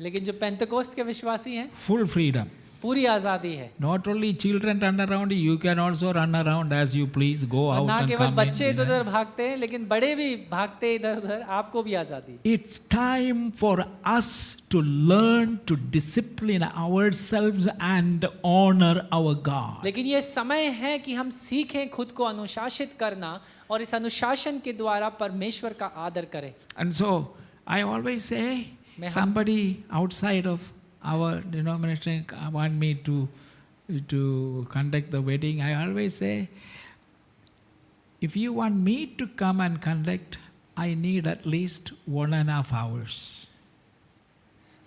लेकिन जो पेंटेकोस्ट के विश्वासी हैं, full freedom. पूरी आज़ादी है। Not only children run around, you can also run around as you please, go और out ना and केवल come बच्चे in. इधर उधर भागते हैं, लेकिन बड़े भी भागते इधर उधर, आपको भी आज़ादी। It's time for us to learn to discipline ourselves and honor our God. लेकिन ये समय है कि हम सीखें खुद को अनुशासित करना और इस अनुशासन के द्वारा परमेश्वर का आदर करें। And so I always say, somebody outside of our denomination want me to conduct the wedding. I always say, if you want me to come and conduct, I need at least 1.5 hours.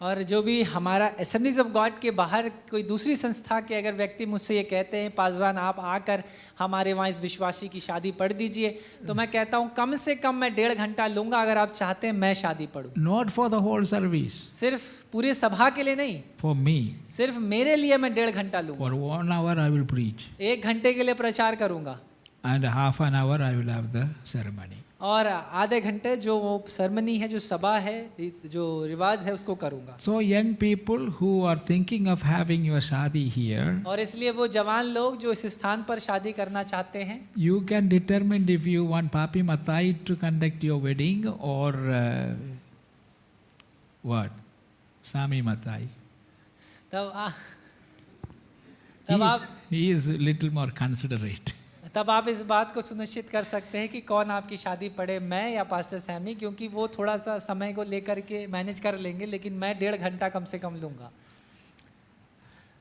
और जो भी हमारा assemblies of God के बाहर कोई दूसरी संस्था के अगर व्यक्ति मुझसे ये कहते हैं पासवान आप आकर हमारे वहाँ इस विश्वासी की शादी पढ़ दीजिए, तो मैं कहता हूँ कम से कम मैं 1.5 घंटा लूँगा अगर आप चाहते हैं मैं शादी पढ़ूँ। Not for the whole service, सिर्फ पूरे सभा के लिए नहीं, for me. सिर्फ मेरे लिए मैं 1.5 घंटा लूँगा। For 1 hour I will preach, 1 घंटे के लिए प्रचार करूँगा and half an hour I will have the ceremony. और आधे घंटे जो वो सरमनी है, जो सभा है, जो रिवाज है उसको करूँगा। So young people who are thinking of having your shadi here, और इसलिए वो जवान लोग जो इस स्थान पर शादी करना चाहते हैं, you can determine if you want Papi Matai to conduct your wedding or what? Sami Matai. He is a little more considerate. तब आप इस बात को सुनिश्चित कर सकते हैं कि कौन आपकी शादी पढ़े, मैं या पास्टर सैमी, क्योंकि वो थोड़ा सा समय को लेकर के मैनेज कर लेंगे, लेकिन मैं 1.5 घंटा कम से कम लूँगा।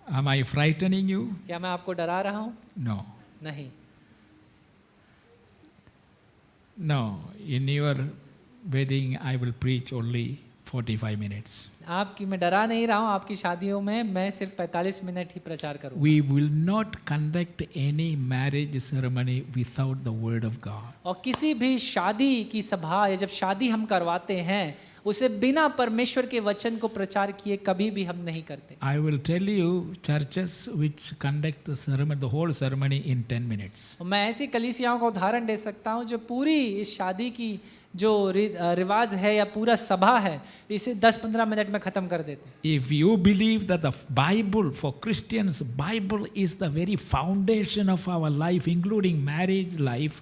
Am I frightening you? क्या मैं आपको डरा रहा हूँ? No. नहीं। No. In your wedding I will preach only 45 minutes. आपकी मैं डरा नहीं रहा हूँ, आपकी शादियों में मैं सिर्फ 45 मिनट ही प्रचार करूँगा। We will not conduct any marriage ceremony without the word of God. और किसी भी शादी की सभा या जब शादी हम करवाते हैं उसे बिना परमेश्वर के वचन को प्रचार किए कभी भी हम नहीं करते। I will tell you churches which conduct the ceremony, the whole ceremony in 10 minutes. मैं ऐसी कलीसियाओं का उदाहरण दे सकता हूँ जो पूरी इस शादी की जो रिवाज है या पूरा सभा है इसे 10-15 मिनट में खत्म कर देते हैं। If you believe that the Bible for Christians, Bible is the very foundation of our life, including marriage life,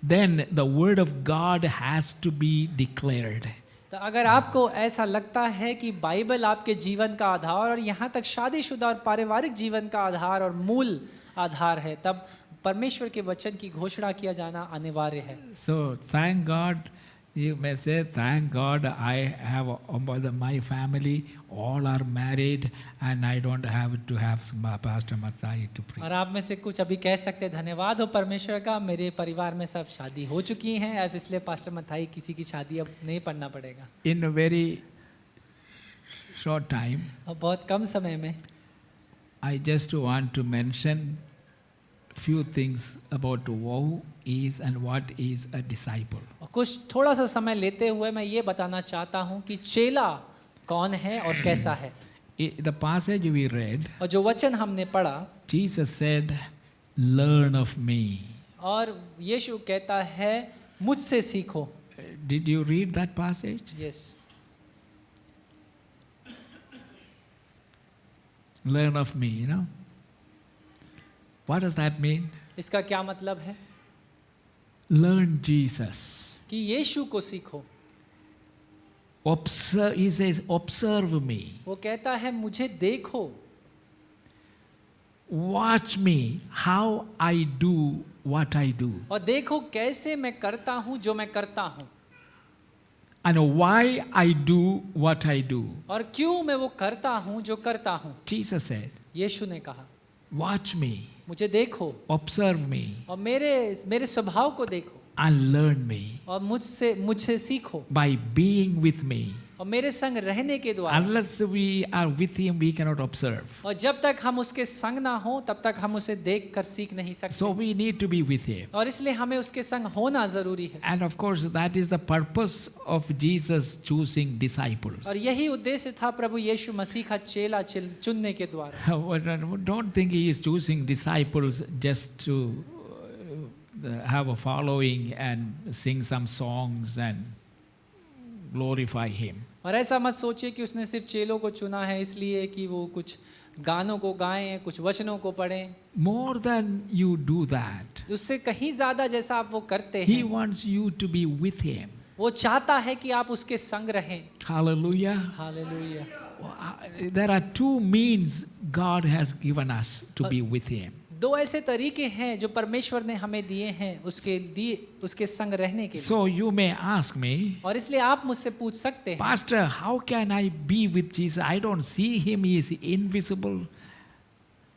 then the word of God has to be declared. तो अगर आपको ऐसा लगता है कि बाइबल आपके जीवन का आधार और यहाँ तक शादीशुदा और पारिवारिक जीवन का आधार और मूल आधार है, तब परमेश्वर के वचन की घोषणा किया जाना अनिवार्य है। So thank God, you may say, thank God I have my family all are married and I don't have to have Pastor Mathai to preach. और आप में से कुछ अभी कह सकते हैं धन्यवाद हो परमेश्वर का, मेरे परिवार में सब शादी हो चुकी हैं, अब इसलिए पास्टर मथाई किसी की शादी अब नहीं पढ़ना पड़ेगा। In a very short time, और बहुत कम समय में I just want to mention few things about who is and what is a disciple. और कुछ थोड़ा सा समय लेते हुए मैं ये बताना चाहता हूँ कि चेला कौन है और कैसा है। The passage we read, और जो वचन हमने पढ़ा, Jesus said, learn of me. और यीशु कहता है मुझसे सीखो। Did you read that passage? Yes, Learn of me, you know. What does that mean? इसका क्या मतलब है? Learn Jesus. कि यीशु को सीखो। Observe, he says, observe me. वो कहता है मुझे देखो, Watch me how I do what I do. और देखो कैसे मैं करता हूँ जो मैं करता हूँ, And why I do what I do. और क्यों मैं वो करता हूँ जो करता हूँ। Jesus said, यीशु ने कहा watch me, मुझे देखो observe me, और मेरे स्वभाव को देखो and learn me और मुझसे सीखो by being with me. और मेरे संग रहने के द्वारा। Unless we are with him, we cannot observe. और जब तक हम उसके संग ना हो तब तक हम उसे देख कर सीख नहीं सकते। So we need to be with him. और इसलिए हमें उसके संग होना जरूरी है। And of course, that is the purpose of Jesus choosing disciples. और यही उद्देश्य था प्रभु यीशु मसीह का चेला चुनने के द्वारा। Don't think he is choosing disciples just to have a following and sing some songs and glorify him. और ऐसा मत सोचिए कि उसने सिर्फ चेलों को चुना है इसलिए कि वो कुछ गानों को गाएं, कुछ वचनों को पढ़ें। More than you do that, उससे कहीं ज्यादा जैसा आप वो करते he हैं, wants you to be with him. वो चाहता है कि आप उसके संग रहें। Hallelujah. Hallelujah. There are two means God has given us to be with him. दो ऐसे तरीके हैं जो परमेश्वर ने हमें दिए हैं उसके संग रहने के लिए। So you may ask me, और इसलिए आप मुझसे पूछ सकते हैं, Pastor, how can I be with Jesus? I don't see him, he is invisible.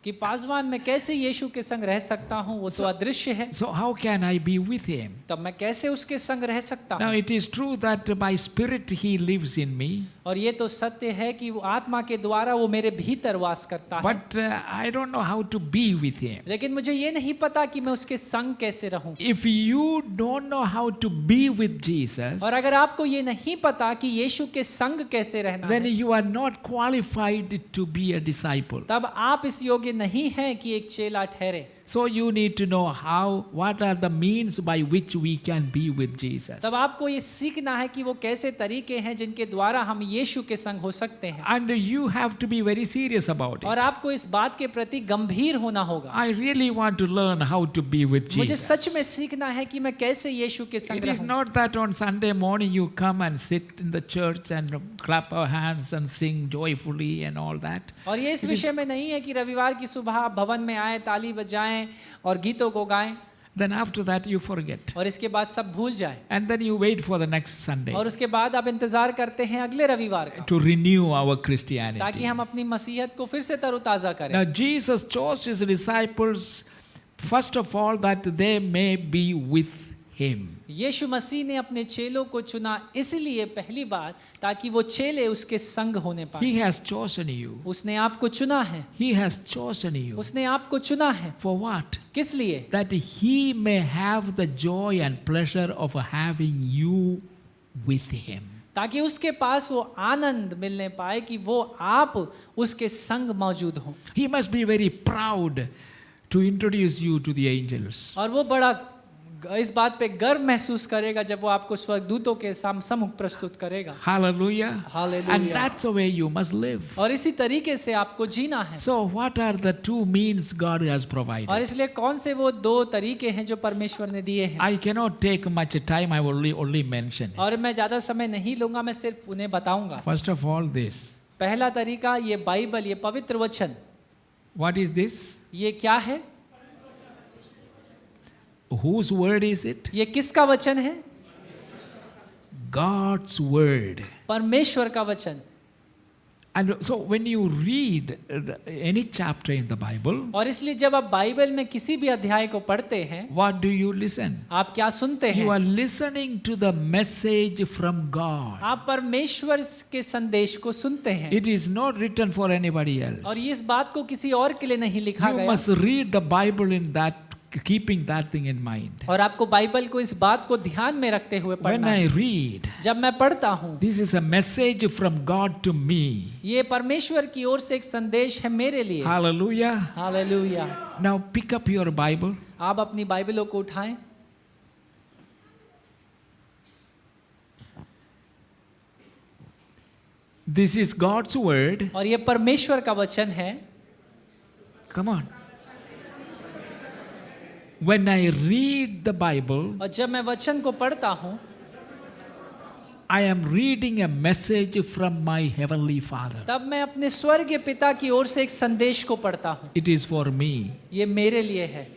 कि पासवान मैं कैसे यीशु के संग रह सकता हूँ, वो तो अदृश्य है। So how can I be with him? तब मैं कैसे उसके संग रह सकता Now हूँ? it is true that by spirit he lives in me, और ये तो सत्य है कि वो आत्मा के द्वारा वो मेरे भीतर वास करता है, but I don't know how to be with him. लेकिन मुझे ये नहीं पता कि मैं उसके संग कैसे रहूं। If you don't know how to be with Jesus, और अगर आपको ये नहीं पता कि यीशु के संग कैसे रहना then है, you are not qualified to be a disciple. तब आप इस योग्य नहीं हैं कि एक चेला ठहरे। So you need to know what are the means by which we can be with Jesus. तब आपको ये सीखना है कि वो कैसे तरीके हैं जिनके द्वारा हम यीशु के संग हो सकते हैं। And you have to be very serious about और it. आपको इस बात के प्रति गंभीर होना होगा। I really want to learn how to be with मुझे Jesus. सच में सीखना है कि मैं कैसे यीशु के संग It is रहूं। not that on Sunday morning you come and sit in the church and clap our hands and sing joyfully and all that. और ये इस विषय में नहीं है कि रविवार की सुबह आप भवन में आए, ताली बजाएं और गीतों को गाएं, Then after that you forget. और इसके बाद सब भूल जाएं, And then you wait for the next Sunday और उसके बाद आप इंतजार करते हैं अगले रविवार का, to renew our ताकि Christianity. हम अपनी मसीहत को फिर से तरोताजा करें। Now Jesus chose his disciples first of all that they may be with him. यीशु मसीह ने अपने चेलों को चुना इसलिए पहली बार ताकि वो चेले उसके संग होने पाए। He has chosen you. उसने आपको चुना है, He has chosen you. उसने आपको चुना है। For what? किस लिए? That he may have the joy and pleasure of having you with him. ताकि उसके पास वो आनंद मिलने पाए कि वो आप उसके संग मौजूद हों। He must be very proud to introduce you to the angels. और वो बड़ा इस बात पे गर्व महसूस करेगा जब वो आपको स्वर्गदूतों के सम्मुख प्रस्तुत करेगा। Hallelujah. Hallelujah. And that's the way you must live. और इसी तरीके से आपको जीना है। So what are the two means God has और provided? इसलिए कौन से वो दो तरीके हैं जो परमेश्वर ने दिए हैं? I cannot take much time. I will only mention it. और मैं ज्यादा समय नहीं लूंगा, मैं सिर्फ उन्हें बताऊंगा। First of all, this. पहला तरीका ये बाइबल, ये पवित्र वचन। What is this? ये क्या है? Whose word is it? ये किसका वचन है? God's word. परमेश्वर का वचन। And so when you read any chapter in the Bible, और इसलिए जब आप बाइबल में किसी भी अध्याय को पढ़ते हैं, what do you listen? आप क्या सुनते You are हैं? listening to the message from God. आप परमेश्वर के संदेश को सुनते हैं। It is not written for anybody else. और ये इस बात को किसी और के लिए नहीं लिखा You गया। must read the Bible in that, keeping that thing in mind. और आपको बाइबल को इस बात को ध्यान में रखते हुए When पढ़ना I है। read, जब मैं पढ़ता हूँ, this is a message from God to me. ये परमेश्वर की ओर से एक संदेश है मेरे लिए। Hallelujah. Hallelujah. Now pick up your Bible. आप अपनी बाइबलों को उठाएं। This is God's word. और ये परमेश्वर का वचन है। Come on. When I read the Bible, और जब मैं वचन को पढ़ता हूँ, I am reading a message from my heavenly Father. तब मैं अपने स्वर्गीय पिता की ओर से एक संदेश को पढ़ता हूँ। It is for me. ये मेरे लिए है।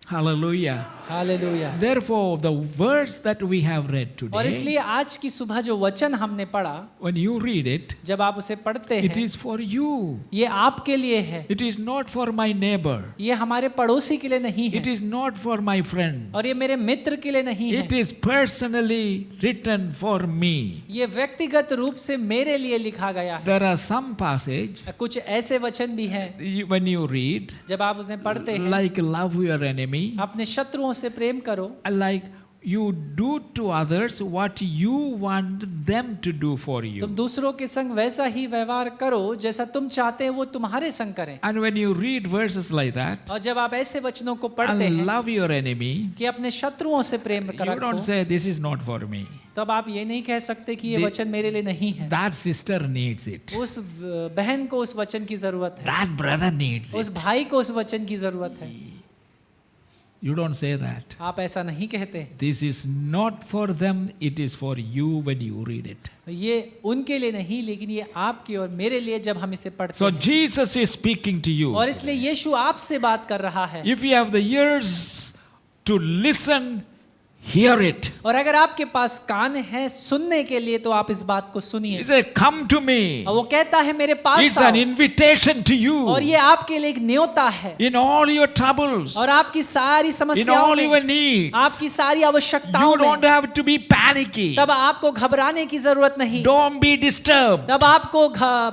Hallelujah. Hallelujah. Therefore, the words that we have read और today, इसलिए आज की सुबह जो वचन हमने पढ़ा, when you read it, जब आप उसे पढ़ते it हैं, is for you. ये आपके लिए है। It is not for my neighbor. ये हमारे पड़ोसी के लिए नहीं It है, is not for my friend. और ये मेरे मित्र के लिए नहीं It है। is personally written for me. ये व्यक्तिगत रूप से मेरे लिए लिखा गया है। There are some passage कुछ ऐसे वचन भी हैं, when you read, जब आप उन्हें पढ़ते हैं, like love your enemy, अपने शत्रुओं से प्रेम करो, like you do to others what you want them to do for तुम you. दूसरों के संग वैसा ही व्यवहार करो जैसा तुम चाहते हैं वो तुम्हारे संग करें। And when you read verses like that, और जब आप ऐसे वचनों को पढ़ते and हैं love your enemy, कि अपने शत्रुओं से प्रेम you don't करो, say this is not for me. तब आप ये नहीं कह सकते कि ये The- वचन मेरे लिए नहीं है। That sister needs it. उस बहन को उस वचन की जरूरत है, That brother needs उस it. भाई को उस वचन की जरूरत है। You don't say that. आप ऐसा नहीं कहते। This is not for them, it is for you when you read it. ये उनके लिए नहीं, लेकिन ये आपके और मेरे लिए जब हम इसे पढ़ते So हैं। Jesus is speaking to you. और इसलिए यीशु आपसे बात कर रहा है। If you have the ears to listen hear it. और अगर आपके पास कान है सुनने के लिए तो आप इस बात को सुनिए। He said, come to me. और वो कहता है मेरे पास It's an आओ। invitation to और you ये आपके लिए एक न्योता है। in all your troubles, और आपकी सारी in समस्याओं all your में, needs. आपकी सारी आवश्यकताओं You don't में, have to be panicky. तब आपको घबराने की जरूरत नहीं, Don't be disturbed. तब आपको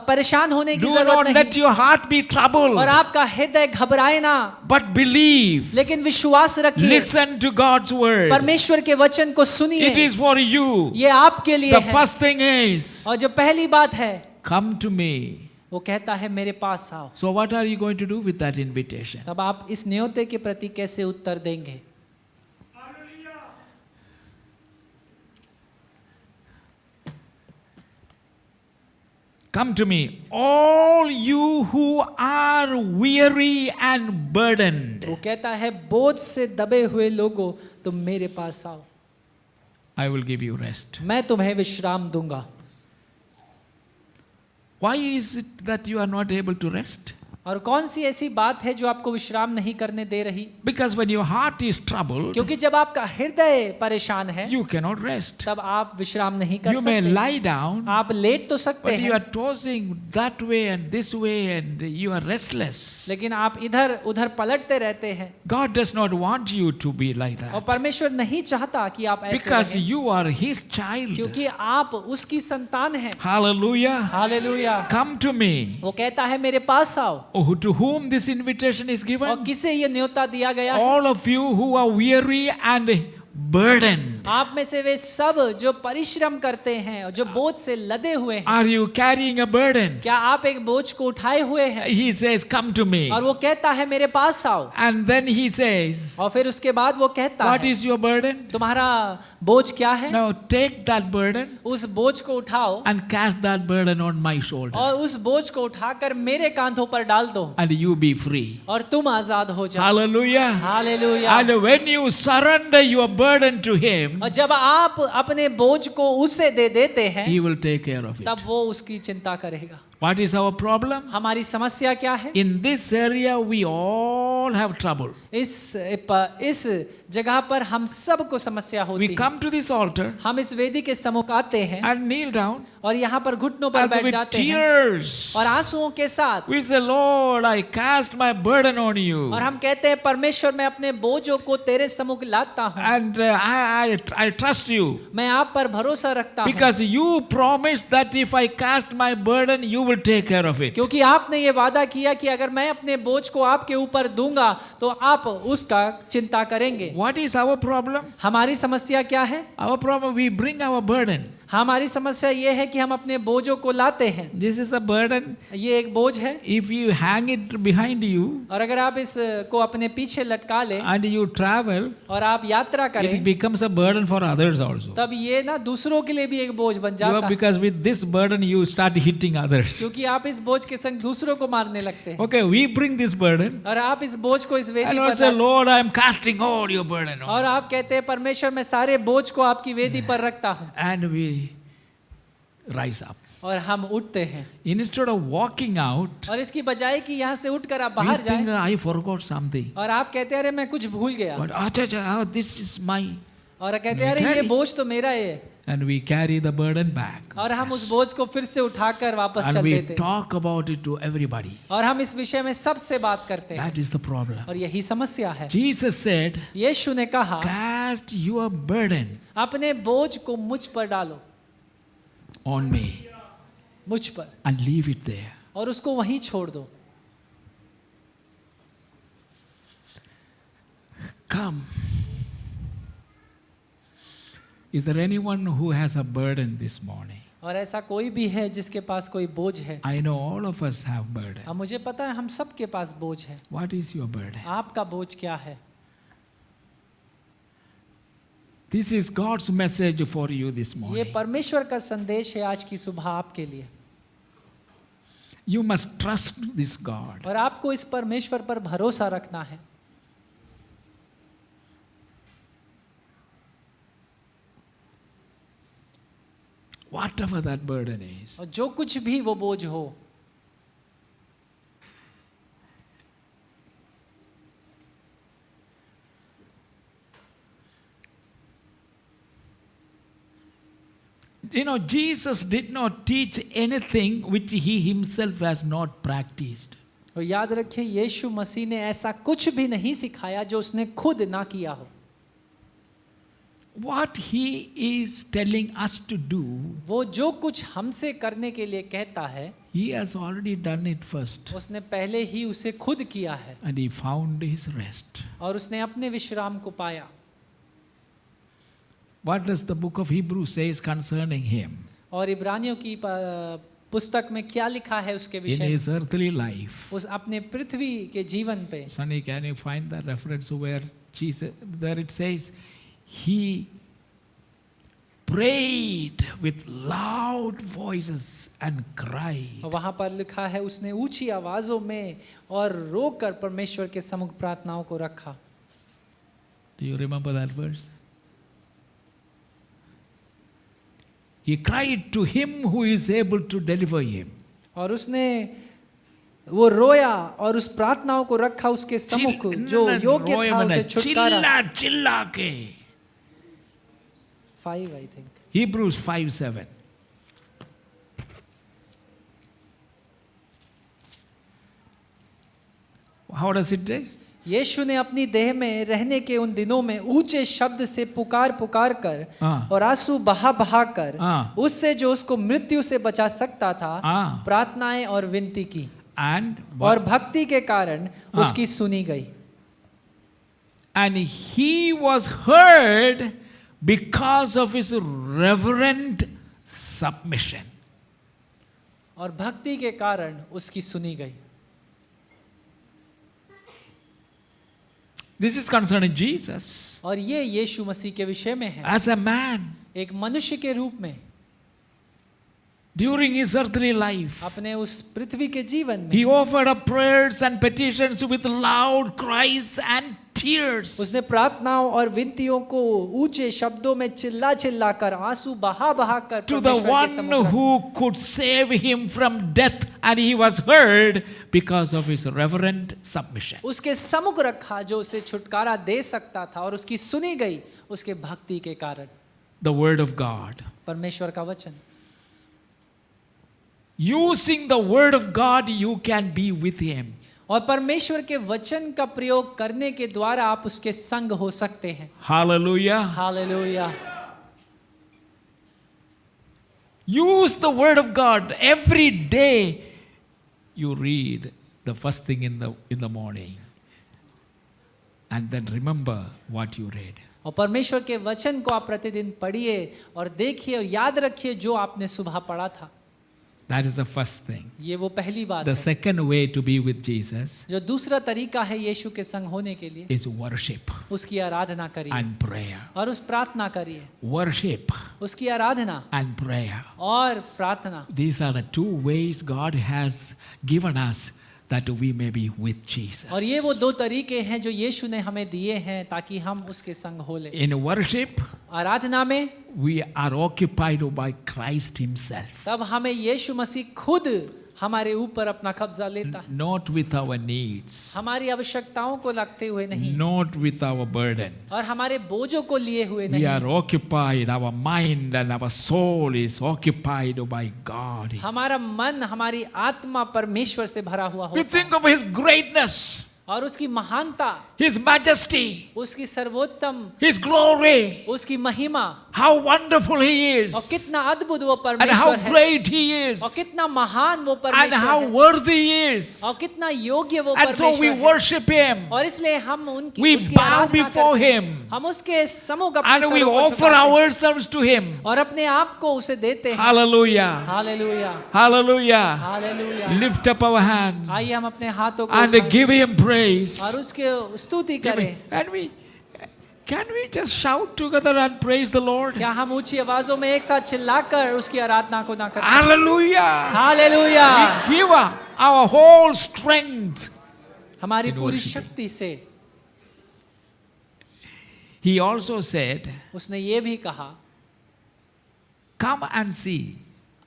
परेशान होने की Do जरूरत not नहीं, let your heart be troubled, और आपका हृदय घबराए ना, but believe. लेकिन विश्वास रखिए। Listen to God's word. परमेश्वर के वचन को It सुनिए, is for you. ये आपके लिए The है। first thing is, और जो पहली बात है come to me. वो कहता है मेरे पास आओ। So what are you going to do with that invitation? तब आप इस न्योते के प्रति कैसे उत्तर देंगे? Come to me, all you who are weary and burdened. वो कहता है बोझ से दबे हुए लोगों तुम मेरे पास आओ, I will give you rest. मैं तुम्हें विश्राम दूंगा। Why is it that you are not able to rest? और कौन सी ऐसी बात है जो आपको विश्राम नहीं करने दे रही? Because when your heart is troubled, क्योंकि जब आपका हृदय परेशान है you cannot rest. तब आप विश्राम नहीं कर You may सकते। lie down, आप लेट तो सकते but you हैं, are tossing that way and this way and you are restless. लेकिन आप इधर उधर पलटते रहते हैं। God does not want you to be like और that. परमेश्वर नहीं चाहता कि आप ऐसे Because रहें, you are His child. क्योंकि आप उसकी संतान हैं। Hallelujah. Hallelujah. Come to me. वो कहता है मेरे पास आओ। Oh, to whom this invitation is और given? किसे ये न्योता दिया गया है? All of you who are weary and burdened. आप में से वे सब जो परिश्रम करते हैं और जो बोझ से लदे हुए हैं। Are you carrying a burden? क्या आप एक बोझ को उठाए हुए हैं? He says, come to me. और वो कहता है मेरे पास आओ। And then he says, और फिर उसके बाद वो कहता what है is your burden? तुम्हारा बोझ क्या है? Now take that burden उस बोझ को उठाओ and cast that burden on my shoulder. और उस बोझ को उठाकर मेरे कांधों पर डाल दो And you be free. और तुम आजाद हो जाओ। Hallelujah. Hallelujah. And when you surrender your burden to him, और जब आप अपने बोझ को उसे दे देते हैं he will take care of it. तब वो उसकी चिंता करेगा। What is our problem? हमारी समस्या क्या है? In this area, we all have trouble. इस जगह पर हम सबको समस्या होती We है। come to this altar हम इस वेदी के सम्मुख आते हैं and kneel down और यहाँ पर घुटनों पर and बैठ with जाते हैं tears और आंसुओं के साथ we say, Lord, I cast my burden on you. और हम कहते हैं परमेश्वर मैं अपने बोझों को तेरे सम्मुख लाता हूँ, And I trust you. मैं आप पर भरोसा रखता हूँ, Because you promised that if I cast my burden, you will take care of it. क्योंकि आपने ये वादा किया कि अगर मैं अपने बोझ को आपके ऊपर दूंगा तो आप उसका चिंता करेंगे। What is our problem? हमारी समस्या क्या है? Our problem, we bring our burden. हमारी समस्या ये है कि हम अपने बोझों को लाते हैं। This is a burden. ये एक बोझ है If you hang it behind you और अगर आप इसको अपने पीछे लटका लें and you travel, और आप यात्रा it करें becomes a burden for others also. तब ये ना दूसरों के लिए भी एक बोझ बन जाता है, Because with this burden, you start hitting others. क्योंकि आप इस बोझ के संग दूसरों को मारने लगते हैं। Okay, we bring this burden. और आप इस बोझ को इस वेदी And पर Lord say, latte Lord, I am casting all your burden on. और आप कहते हैं परमेश्वर मैं सारे बोझ को आपकी वेदी पर रखता हूँ And we rise up. और हम उठते हैं। Instead of walking out, और इसकी बजाय कि यहाँ से उठकर आप we बाहर think जाएं I forgot something. और आप कहते हैं अरे मैं कुछ भूल गया But this is my. और कहते हैं अरे ये बोझ तो मेरा है And we carry the burden back. और हम उस बोझ को फिर से उठाकर वापस And चल we देते हैं talk about it to everybody. और हम इस विषय में सबसे बात करते हैं That is the problem. और यही समस्या है। Jesus said, यीशु ने कहा cast your burden अपने बोझ को मुझ पर डालो, on me मुझ पर, and leave it there. और उसको वहीं छोड़ दो। Come. Is there anyone who has a burden this morning? और ऐसा कोई भी है जिसके पास कोई बोझ है? I know all of us have burden. अब मुझे पता है हम सबके पास बोझ है। What is your burden? आपका बोझ क्या है? This is God's message for you this ये morning. परमेश्वर का संदेश है आज की सुबह आपके लिए। You must trust this God. और आपको इस परमेश्वर पर भरोसा रखना है। Whatever that burden is. और जो कुछ भी वो बोझ हो, You know, Jesus did not teach anything which he himself has not practiced. और याद रखें, यीशु मसीह ने ऐसा कुछ भी नहीं सिखाया जो उसने खुद ना किया हो। What he is telling us to do, वो जो कुछ हमसे करने के लिए कहता है, he has already done it first. उसने पहले ही उसे खुद किया है And he found his rest. और उसने अपने विश्राम को पाया। What does the book of Hebrews says concerning him? और इब्रानियों की पुस्तक में क्या लिखा है उसके In विषय his earthly life. उस अपने पृथ्वी के जीवन पे? Sonny, can you find the reference where Jesus, there it says, he prayed with loud voices and cried. वहां पर लिखा है उसने ऊंची आवाजों में और रोकर परमेश्वर के सम्मुख प्रार्थनाओं को रखा। Do you remember that verse? He cried to him who is able to deliver him. और उसने वो रोया और उस प्रार्थनाओं को रखा उसके सम्मुख जो योग्य था उसे छुटकारा। चिल्ला के 5 I think. Hebrews 5:7. How does it say? यीशु ने अपनी देह में रहने के उन दिनों में ऊंचे शब्द से पुकार पुकार कर हाँ। और आंसू बहा बहा कर हाँ। उससे जो उसको मृत्यु से बचा सकता था हाँ। प्रार्थनाएं और विनती की And और भक्ति के कारण हाँ। उसकी सुनी गई। And he was heard because of his reverent submission. और भक्ति के कारण उसकी सुनी गई। This is concerning Jesus. और ये यीशु मसीह के विषय में है। As a man, एक मनुष्य के रूप में during his earthly life, अपने उस पृथ्वी के जीवन में he offered up prayers and petitions with loud cries and tears उसने प्रार्थनाओं और विनतियों को ऊंचे शब्दों में चिल्ला चिल्ला कर आंसू बहा बहा कर to the परमेश्वर के one सम्मुख who could save him from death, and he was heard because of his reverent submission. उसके सम्मुख रखा जो उसे छुटकारा दे सकता था और उसकी सुनी गई उसके भक्ति के कारण। The word of God. परमेश्वर का वचन। Using the word of God, you can be with him. और परमेश्वर के वचन का प्रयोग करने के द्वारा आप उसके संग हो सकते हैं। Hallelujah. Hallelujah. Use the word of God every day. You read the first thing in the morning, and then remember what you read. और परमेश्वर के वचन को आप प्रतिदिन पढ़िए और देखिए और याद रखिए जो आपने सुबह पढ़ा था। That is the first thing. ये वो पहली बात The है। second way to be with Jesus जो दूसरा तरीका है यीशु के संग होने के लिए is worship उसकी आराधना करिए and prayer. और उस प्रार्थना करिए। Worship उसकी आराधना and prayer. और प्रार्थना, These are the two ways God has given us that we may be with Jesus. और ये वो दो तरीके हैं जो यीशु ने हमें दिए हैं ताकि हम उसके संग हो ले। In worship, आराधना में we are occupied by Christ Himself, तब हमें यीशु मसीह खुद हमारे ऊपर अपना कब्जा लेता है, not with our needs, हमारी आवश्यकताओं को लगते हुए नहीं not with our burden. और हमारे बोझों को लिए हुए We नहीं। are occupied, our mind and our soul is occupied by God. हमारा मन, हमारी आत्मा परमेश्वर से भरा हुआ We होता है think of His greatness, और उसकी महानता, His majesty, उसकी सर्वोत्तम, His glory, उसकी महिमा how wonderful He और is, कितना अद्भुत वो and how परमेश्वर है great He is, और कितना महान वो and परमेश्वर how है worthy He is. और कितना योग्य वो And so we परमेश्वर है। worship Him, और इसलिए हम उनकी we उसकी bow आराधना before करते हैं। Him, हम उसके सम्मुख अपने and we सरों को offer झुकाते हैं ourselves to Him. और अपने आप को उसे देते हैं। Hallelujah. Hallelujah, Hallelujah. Hallelujah. Lift up our hands आइए हम अपने हाथों को and उठाएं give Him praise. और उसके स्तुति करें। Can we just shout together and praise the Lord? क्या हम ऊंची आवाजों में एक साथ चिल्लाकर उसकी आराधना को ना करें? Hallelujah. Hallelujah. We give our whole strength. हमारी In पूरी worshiping. शक्ति से। He also said, उसने ये भी कहा, come and see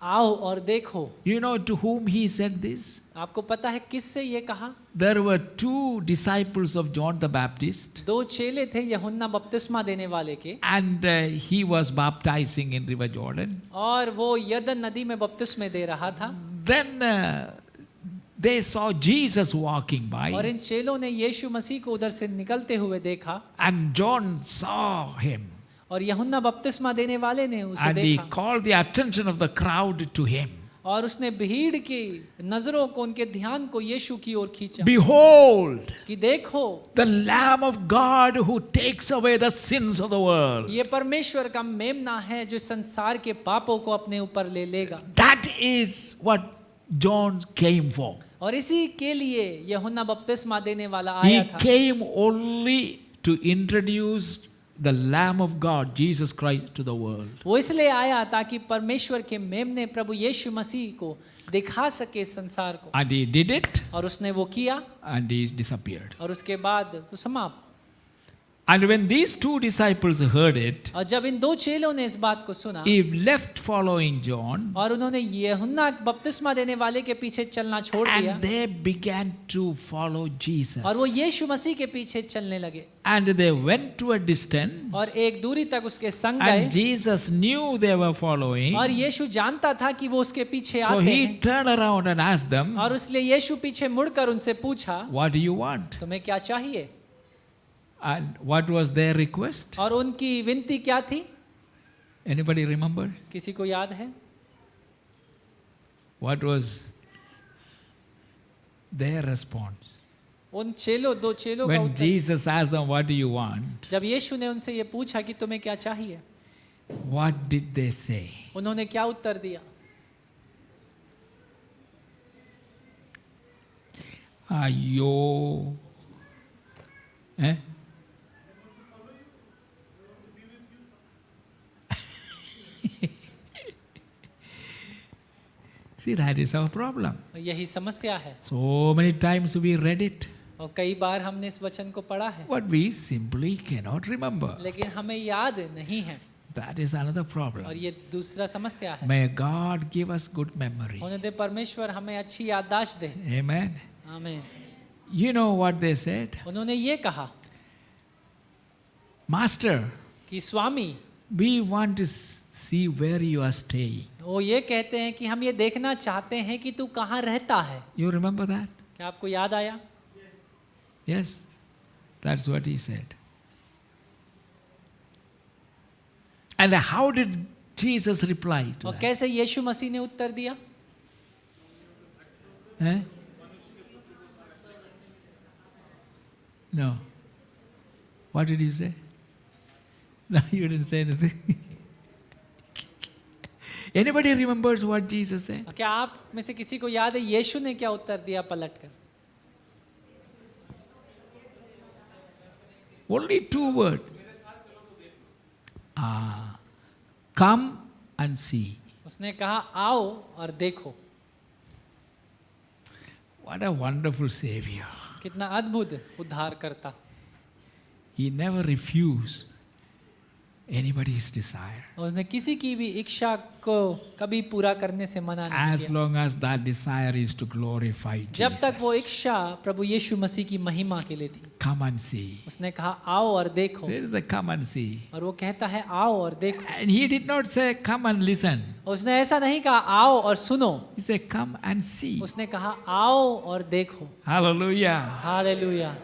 आओ और देखो। You know to whom he said this? आपको पता है किससे ये कहा? There were two disciples of John the Baptist, दो चेले थे यूहन्ना बपतिस्मा देने वाले के, and he was baptizing in River Jordan. और वो यरदन नदी में बपतिस्मे दे रहा था। Then they saw Jesus walking और by, इन चेलों ने यीशु मसीह को उधर से निकलते हुए देखा, and John saw him, और यूहन्ना बपतिस्मा देने वाले ने उसे and he देखा, called the attention of the crowd to him. और उसने भीड़ की नजरों को, उनके ध्यान को यीशु की ओर खींचा Behold, कि देखो the Lamb of God who takes away the sins of the world. ये परमेश्वर का मेमना है जो संसार के पापों को अपने ऊपर ले लेगा। That is what John came for. और इसी के लिए यूहन्ना बपतिस्मा देने वाला He आया था। came only to introduce the Lamb of God, Jesus Christ, to the world. वो इसलिए आया ताकि परमेश्वर के मेमने प्रभु यीशु मसीह को दिखा सके संसार को, And he did it, और उसने वो किया, and he disappeared. और उसके बाद वो समाप्त। And when these two disciples heard it, और जब इन दो चेलों ने इस बात को सुना, he left following John, और उन्होंने यूहन्ना बपतिस्मा देने वाले के पीछे चलना छोड़ दिया, and they began to follow Jesus. और वो यीशु मसीह के पीछे चलने लगे, And they went to a distance, और एक दूरी तक उसके संग and गए, Jesus knew they were following. और यीशु जानता था कि वो उसके पीछे So आते he हैं, turned around and asked them, और इसलिए यीशु पीछे मुड़कर उनसे पूछा, what do you want? तुम्हें क्या चाहिए? And what was their request? और उनकी विनती क्या थी? Anybody remember? किसी को याद है? What was their response? उन दो चेलों का When Uttar, Jesus asked them, what do you want? जब यीशु ने उनसे ये पूछा कि तुम्हें क्या चाहिए, What did they say? उन्होंने क्या उत्तर दिया? Ayo. Eh? See, that is our problem. यही समस्या है, So many times we read it, और कई बार हमने इस वचन को पढ़ा है, but we simply cannot remember. लेकिन हमें याद नहीं है, That is another और problem. ये दूसरा समस्या है। May God give us good memory. होने दे परमेश्वर हमें अच्छी याददाश्त दे। Amen. आमीन। You know what they said? उन्होंने ये कहा Master, कि स्वामी, we want to see where you are staying. वो ये कहते हैं कि हम ये देखना चाहते हैं कि तू कहाँ रहता है। You remember that? क्या आपको याद आया? Yes. That's what he said. And how did Jesus reply to और that? कैसे यीशु मसीह ने उत्तर दिया? Eh? No. What did you say? No, you didn't say anything. Anybody remembers what Jesus said? क्या आप में से किसी को याद है यीशु ने क्या उत्तर दिया पलटकर? Only two words. Come and see. उसने कहा आओ और देखो। What a wonderful Savior. कितना अद्भुत उद्धार करता। He never refused anybody's desire. उसने किसी की भी इच्छा को कभी पूरा करने से मना नहीं As किया, long as that desire is to glorify जब तक वो Jesus. इच्छा प्रभु यीशु मसीह की महिमा के लिए थी। Come and see. उसने कहा आओ और देखो, There is a come and see. और वो कहता है आओ और देखो। And he did not say come and listen. उसने ऐसा नहीं कहा आओ और सुनो, He said come and see. उसने कहा आओ और देखो। Hallelujah. Hallelujah.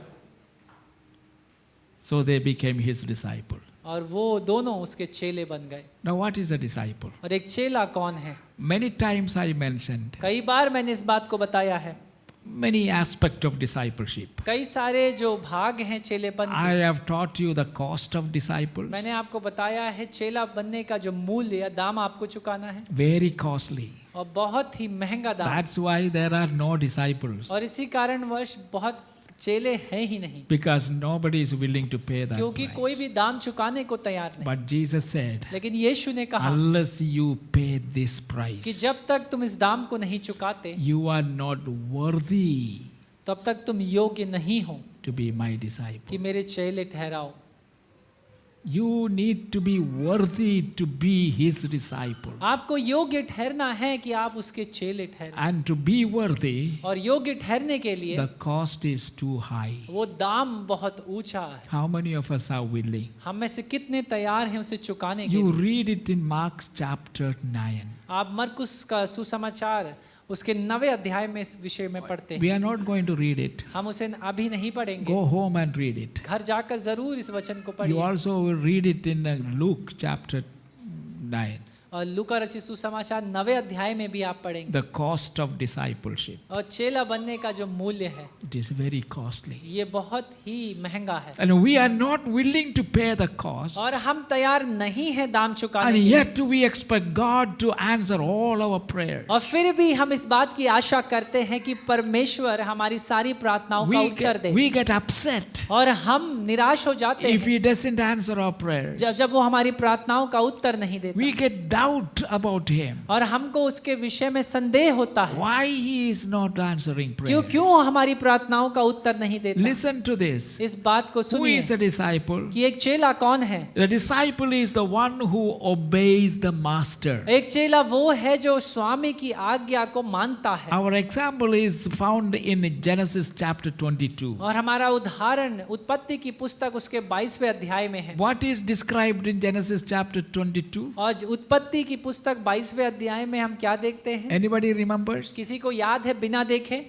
So they became his disciple. और वो दोनों उसके चेले बन गए। Now what is a disciple? और एक चेला कौन है? Many times I mentioned कई बार मैंने इस बात को बताया है। many aspects of discipleship. कई सारे जो भाग हैं चेलेपन I के। have taught you the cost of disciples. मैंने आपको बताया है चेला बनने का जो मूल्य या दाम आपको चुकाना है, Very costly. और बहुत ही महंगा दाम। That's why there are no disciples. और इसी कारणवश बहुत चेले हैं ही नहीं, Because nobody is willing to pay that क्योंकि price. कोई भी दाम चुकाने को तैयार नहीं। But Jesus said, लेकिन यीशु ने कहा unless you pay this कि price, जब तक तुम इस दाम को नहीं चुकाते, you are not worthy तब तक तुम योग्य नहीं हो to be my कि disciple. मेरे चेले ठहराओ। You need to be worthy to be his disciple. आपको योग्य ठहरना है कि आप उसके चेले ठहरें, And to be worthy, और योग्य ठहरने के लिए the cost is too high. वो दाम बहुत ऊंचा है। How many of us are willing? हम में से कितने तैयार हैं उसे चुकाने के You लिए? read it in Mark chapter 9. आप मरकुस का सुसमाचार उसके 9वें अध्याय में इस विषय में पढ़ते हैं। We are not going to read it. हम उसे अभी नहीं पढ़ेंगे, Go home and read it. घर जाकर जरूर इस वचन को You पढ़िए। also will read it in Luke chapter 9. और लूका रचित सुसमाचार 9वें अध्याय में भी आप पढ़ेंगे। The cost of discipleship. और चेला बनने का जो मूल्य है It is very costly. ये बहुत ही महंगा है, And we are not willing to pay the cost. और हम तैयार नहीं है दाम And चुकाने के लिए। yet we expect God to answer all our prayers. और फिर भी हम इस बात की आशा करते हैं कि परमेश्वर हमारी सारी प्रार्थनाओं का उत्तर दे, We get upset और हम निराश हो जाते if हैं He doesn't answer our prayers. जब वो हमारी प्रार्थनाओं का उत्तर नहीं देता, We get doubt about Him. और हमको उसके विषय में संदेह होता है Why He is not answering क्यों prayers. क्यों हमारी प्रार्थनाओं का उत्तर नहीं देता। Listen to this. इस बात को Who सुनिए is a disciple? कि एक चेला कौन है। The disciple is the one who obeys the master. एक चेला वो है जो स्वामी की आज्ञा को मानता है। Our example is found in Genesis chapter 22. और हमारा उदाहरण उत्पत्ति की पुस्तक उसके 22वें अध्याय में है। What is described in Genesis chapter 22? और उत्पत्ति की पुस्तक 22वें अध्याय में हम क्या देखते हैं? Anybody remembers? किसी को याद है बिना देखे?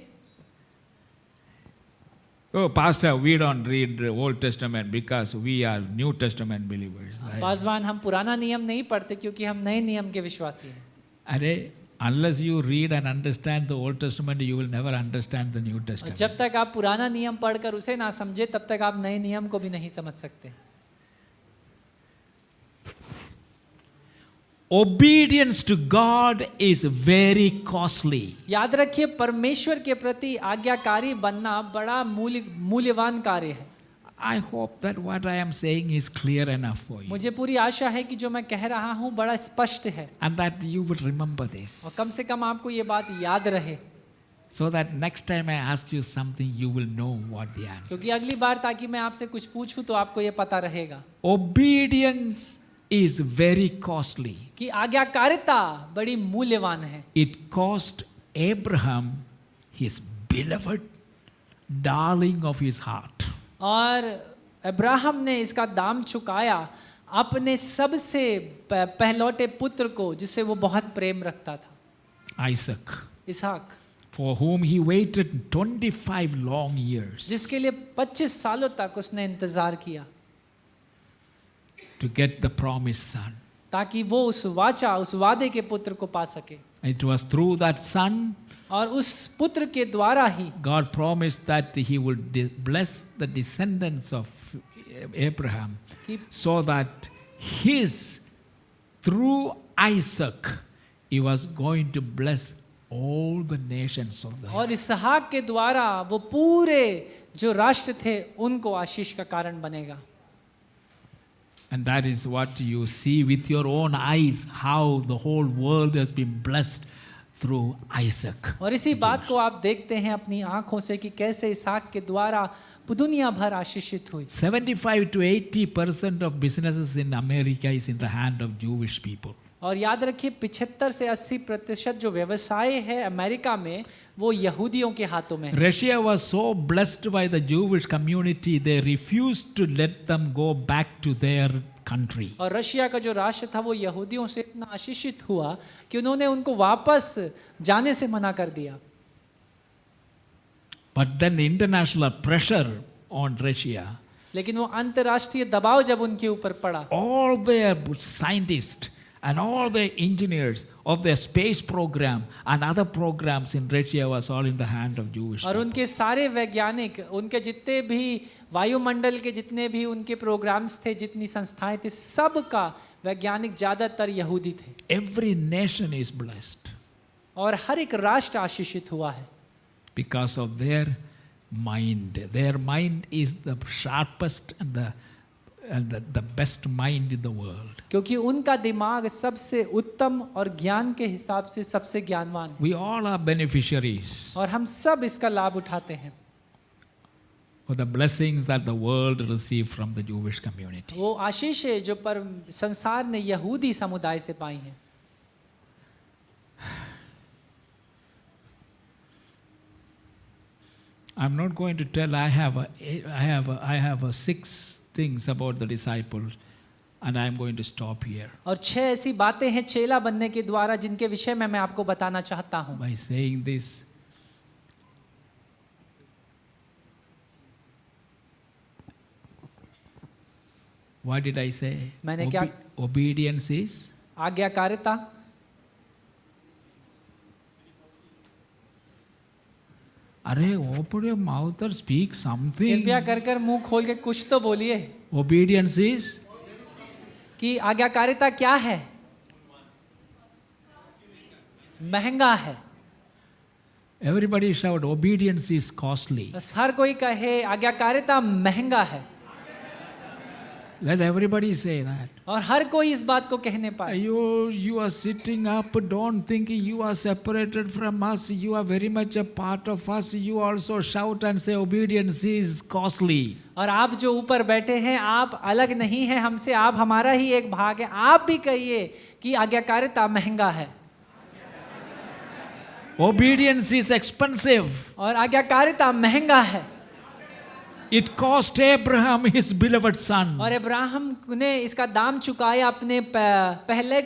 Oh, Pastor, we don't read the Old Testament because we are New Testament believers. Paswan हम पुराना नियम नहीं पढ़ते क्योंकि हम नए नियम के विश्वासी हैं। अरे, unless you read and understand the Old Testament, you will never understand the New और Testament. जब तक आप पुराना नियम पढ़कर उसे ना समझे तब तक आप नए नियम को भी नहीं समझ सकते। Obedience to God is very costly. याद रखिए परमेश्वर के प्रति आज्ञाकारी बनना बड़ा मूल्यवान कार्य है। I hope that what I am saying is clear enough for you. मुझे पूरी आशा है कि जो मैं कह रहा हूँ बड़ा स्पष्ट है, And that you would remember और this. कम से कम आपको ये बात याद रहे, So that next time I ask you something, you will know what the answer. क्योंकि अगली बार ताकि मैं आपसे कुछ पूछूं तो आपको ये पता रहेगा Obedience is very costly. कि आज्ञाकारिता बड़ी मूल्यवान है। It cost Abraham his beloved darling of his heart. और अब्राहम ने इसका दाम चुकाया अपने सबसे पहलौटे पुत्र को जिसे वो बहुत प्रेम रखता था, Isaac, Ishaq, for whom he waited 25 long years जिसके लिए 25 सालों तक उसने इंतजार किया to get the promised son. ताकि वो उस वादे के पुत्र को पा सके। It was through that son और उस पुत्र के द्वारा ही God promised that he would bless the descendants of Abraham कि so that through Isaac, he was going to bless all the nations of the earth. और इसहाक के द्वारा वो पूरे जो राष्ट्र थे उनको आशीष का कारण बनेगा। And that is what you see with your own eyes, how the whole world has been blessed through Isaac. और इसी बात को आप देखते हैं अपनी आंखों से कि कैसे इसहाक के द्वारा दुनिया भर आशीषित हुई। 75 to 80% of businesses in America is in the hand of Jewish people. और याद रखिए 75 से 80% जो व्यवसाय है अमेरिका में वो यहूदियों के हाथों में है। Russia was so blessed by the Jewish community, they refused to let them go back to their country. और रशिया का जो राष्ट्र था वो यहूदियों से इतना आशीषित हुआ कि उन्होंने उनको वापस जाने से मना कर दिया। But then the international pressure on Russia, लेकिन वो अंतर्राष्ट्रीय दबाव जब उनके ऊपर पड़ा, all their scientists and all the engineers of their space program and other programs in Russia was all in the hand of Jewish और people. उनके सारे वैज्ञानिक, उनके जितने भी वायुमंडल के जितने भी उनके प्रोग्राम्स थे, जितनी संस्थाएं थी, सब का वैज्ञानिक ज्यादातर यहूदी थे। Every nation is blessed और हर एक राष्ट्र आशीषित हुआ है because of their mind. Their mind is the sharpest and the best mind in the world. क्योंकि उनका दिमाग सबसे उत्तम और ज्ञान के हिसाब से सबसे ज्ञानवान है। We all are beneficiaries. और हम सब इसका लाभ उठाते हैं। or the blessings that the world received from the Jewish community. वो आशीष है जो पर संसार ने यहूदी समुदाय से पाई है। I'm not going to tell. I have 6 things about the disciples, and I'm going to stop here और 6 ऐसी बातें हैं चेला बनने के द्वारा जिनके विषय में मैं आपको बताना चाहता हूँ। by saying this. What did I say? मैंने क्या- Obedience is आज्ञाकारिता, Arey, open your mouth or speak something. कृपया कर कर मुंह खोल के कुछ तो बोलिए Obedience is कि आज्ञाकारिता क्या है। महंगा है। everybody shout. Obedience is costly. बस हर कोई कहे आज्ञाकारिता महंगा है Let everybody say that. और हर कोई इस बात को कहने पाए। You are sitting up. Don't think you are separated from us. You are very much a part of us. You also shout and say obedience is costly. और आप जो ऊपर बैठे हैं आप अलग नहीं हैं हमसे, आप हमारा ही एक भाग है। आप भी कहिए कि आज्ञाकारिता महंगा है Obedience is expensive. और आज्ञाकारिता महंगा है। It cost Abraham his beloved son. और इब्राहिम ने इसका दाम चुकाया अपने पहले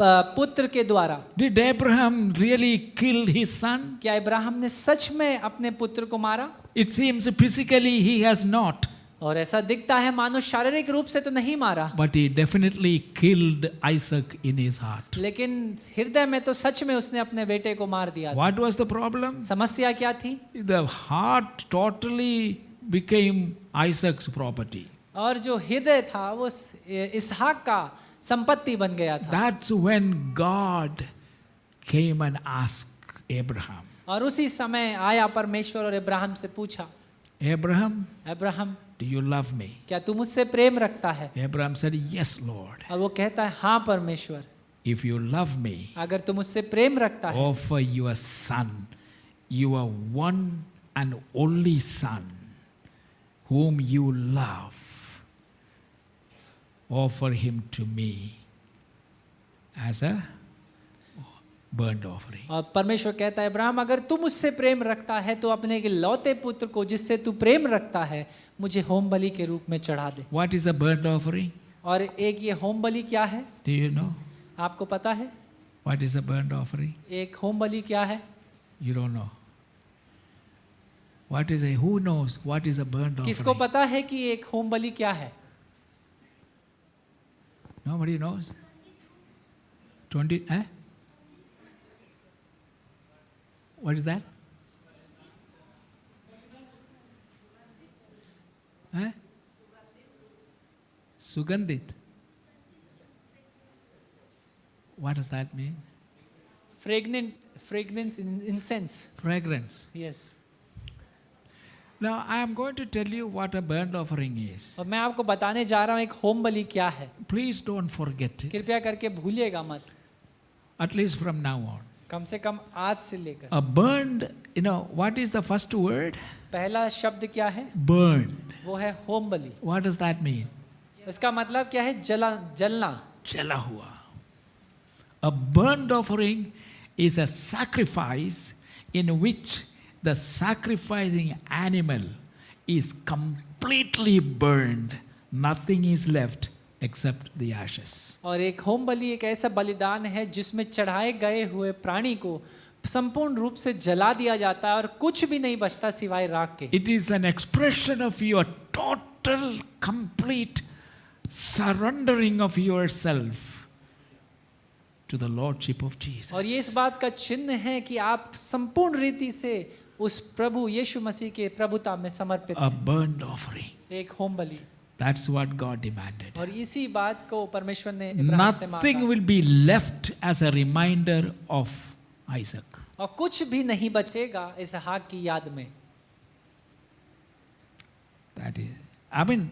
पुत्र के द्वारा। Did Abraham really kill his son? क्या इब्राहिम ने सच में अपने पुत्र को मारा? It seems physically he has not. और ऐसा दिखता है मानो शारीरिक रूप से तो नहीं मारा, But he definitely killed Isaac in his heart. लेकिन हृदय में तो सच में उसने अपने बेटे को मार दिया। What was the problem? समस्या क्या थी? The heart totally became Isaac's property. और जो हृदय था वो इसहाक का संपत्ति बन गया था। That's when God came and asked Abraham. और उसी समय आया परमेश्वर और इब्राहिम से पूछा, Abraham, Ibrahim do you love me? क्या तू मुझसे प्रेम रखता है? Abraham said, yes, Lord. और वो कहता है हाँ परमेश्वर, If you love me, अगर तू मुझसे प्रेम रखता है offer your son, your one and only son, whom you love, offer him to me as a burnt offering. और परमेश्वर कहता है इब्राहिम अगर तू मुझसे प्रेम रखता है तो अपने एक लौते पुत्र को जिससे तू प्रेम रखता है मुझे होम बलि के रूप में चढ़ा दे। What is a burnt offering? और एक ये होम बलि क्या है Do you know? आपको पता है? What is a burnt offering? एक होम बलि क्या है? You don't know. What is a, who knows what is a burnt किसको offering? पता है कि एक होम बलि क्या है? Nobody knows. 20, eh? What is that? Eh? Sugandhit. What does that mean? Fragrance incense. Fragrance. Yes. Now I am going to tell you what a burnt offering is. और मैं आपको बताने जा रहा हूँ एक होम बलि क्या है। Please don't forget it. कृपया करके भूलिएगा मत, At least from now on. कम से कम आज से लेकर। A burned, what is the first word? पहला शब्द क्या है? Burned. वो है home Bali. What does that mean? इसका मतलब क्या है? जलना। Jala hua. A burnt offering is a sacrifice in which the sacrificing animal is completely burned. Nothing is left except the ashes. और एक होम बलि एक ऐसा बलिदान है जिसमें चढ़ाए गए हुए प्राणी को संपूर्ण रूप से जला दिया जाता है और कुछ भी नहीं बचता सिवाय राख के। It is an expression of your total, complete surrendering of yourself to the Lordship of Jesus. और ये इस बात का चिन्ह है कि आप संपूर्ण रीति से उस प्रभु यीशु मसीह के प्रभुता में समर्पित A हैं। burnt offering. एक home Bali. That's what God demanded. और इसी बात को परमेश्वर ने इब्राहिम से Nothing मांगा। will be left as a reminder of Isaac. और कुछ भी नहीं बचेगा इसहाक की याद में। That is, I mean,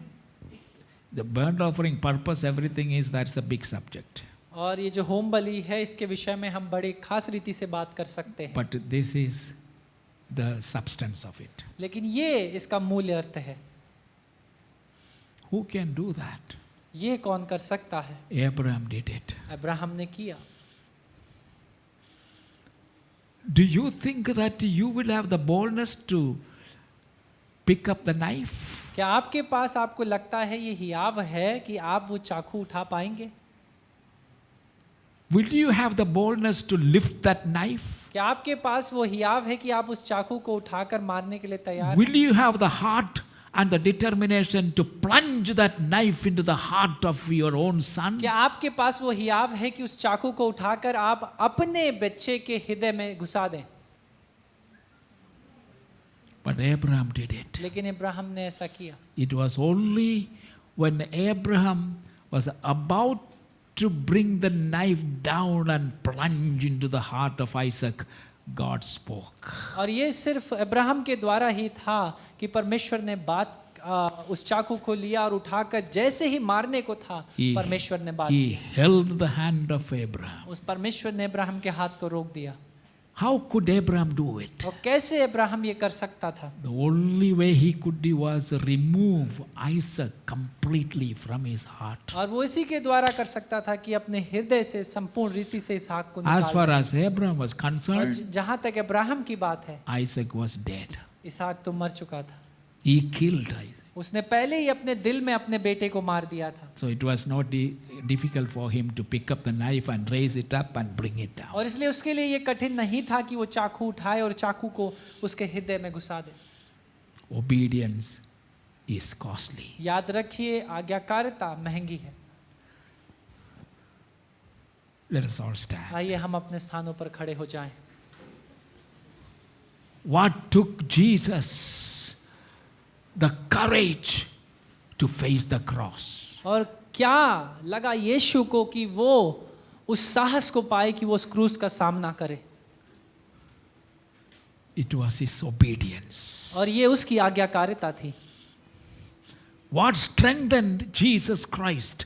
the burnt offering purpose, everything is, that's a big subject. और ये जो होम बलि है इसके विषय में हम बड़े खास रीति से बात कर सकते हैं। But this is the substance of it. लेकिन ये इसका मूल अर्थ है। Who can do that? ये कौन कर सकता है? Abraham did it. अब्राहम ने किया। Do you think that you will have the boldness to pick up the knife? क्या आपके पास, आपको लगता है ये हियाव है कि आप वो चाकू उठा पाएंगे? Will you have the boldness to lift that knife? क्या आपके पास वो हियाव है कि आप उस चाकू को उठाकर मारने के लिए तैयार हैं? Will you have the heart and the determination to plunge that knife into the heart of your own son? क्या आपके पास वो हियाव है कि उस चाकू को उठाकर आप अपने बच्चे के हृदय में घुसा दें? But Abraham did it. लेकिन इब्राहिम ने ऐसा किया। It was only when Abraham was about to bring the knife down and plunge into the heart of Isaac, God spoke. और ये सिर्फ इब्राहिम के द्वारा ही था कि परमेश्वर ने उस चाकू को लिया और उठाकर जैसे ही मारने को था, परमेश्वर ने बात He की। held the hand of Abraham. उस परमेश्वर ने इब्राहिम के हाथ को रोक दिया। How could Abraham do it? और कैसे इब्राहिम ये कर सकता था? The only way he could do was remove Isaac completely from his heart. और वो इसी के द्वारा कर सकता था कि अपने हृदय से संपूर्ण रीति से इसहाक को As निकाल far they. as Abraham was और concerned, जहां तक इब्राहिम की बात है, Isaac was dead. इसहाक तो मर चुका था। He killed Isaac. उसने पहले ही अपने दिल में अपने बेटे को मार दिया था। So it was not difficult for him to pick up the knife and raise it up and bring it down. और इसलिए उसके लिए ये कठिन नहीं था कि वो चाकू उठाए और चाकू को उसके हृदय में घुसा दे। Obedience is costly. याद रखिए, आज्ञाकारिता महंगी है। Let us all stand. आइए हम अपने स्थानों पर खड़े हो जाएं। What took Jesus the courage to face the cross? और क्या लगा यीशु को कि वो उस साहस को पाए कि वो उस क्रूस का सामना करे? It was his obedience. और ये उसकी आज्ञाकारिता थी। What strengthened Jesus Christ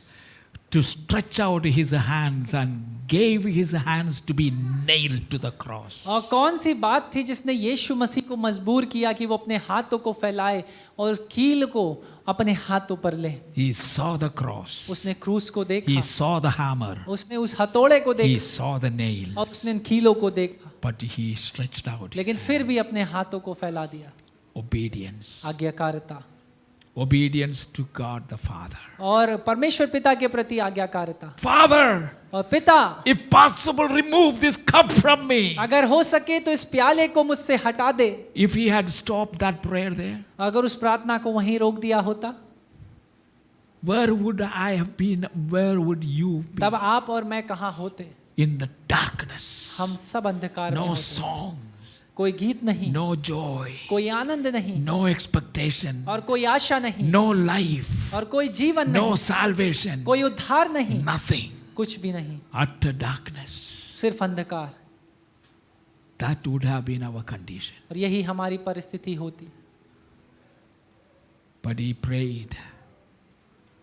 to stretch out his hands and gave his hands to be nailed to the cross? और कौन सी बात थी जिसने यीशु मसीह को मजबूर किया कि वो अपने हाथों को फैलाए और कील को अपने हाथों पर ले? He saw the cross. उसने क्रूस को देखा, He saw the hammer. उसने उस हथौड़े को He देखा saw the nail. और उसने इन कीलों को देखा, But he stretched out his लेकिन hand. फिर भी अपने हाथों को फैला दिया। Obedience. आज्ञाकारिता Obedience to God the Father. और परमेश्वर पिता के प्रति आज्ञाकारिता। Father, और पिता, if possible, remove this cup from me. अगर हो सके तो इस प्याले को मुझसे हटा दे। If he had stopped that prayer there, अगर उस प्रार्थना को वहीं रोक दिया होता, where would I have been? Where would you be? तब आप और मैं कहाँ होते? In the darkness. हम सब अंधकार में No होते। songs, कोई गीत नहीं, no joy, कोई आनंद नहीं, no expectation, और कोई आशा नहीं, no life, और कोई जीवन no नहीं, salvation, कोई उद्धार नहीं, nothing. कुछ भी नहीं, Utter darkness. सिर्फ अंधकार। That would have been our condition. और यही हमारी परिस्थिति होती। But he prayed,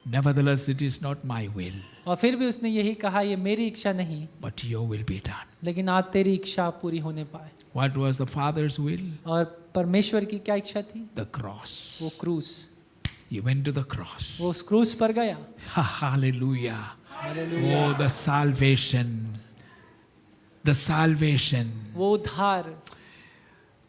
nevertheless, it is not my will, और फिर भी उसने यही कहा, ये मेरी इच्छा नहीं, but your will be done. लेकिन आज तेरी इच्छा पूरी होने पाए। What was the Father's will? और परमेश्वर की क्या इच्छा थी? The cross. वो क्रूस। He went to the cross. वो उस क्रूस पर गया। Hallelujah. Hallelujah. Oh, the salvation. The salvation. वो उद्धार,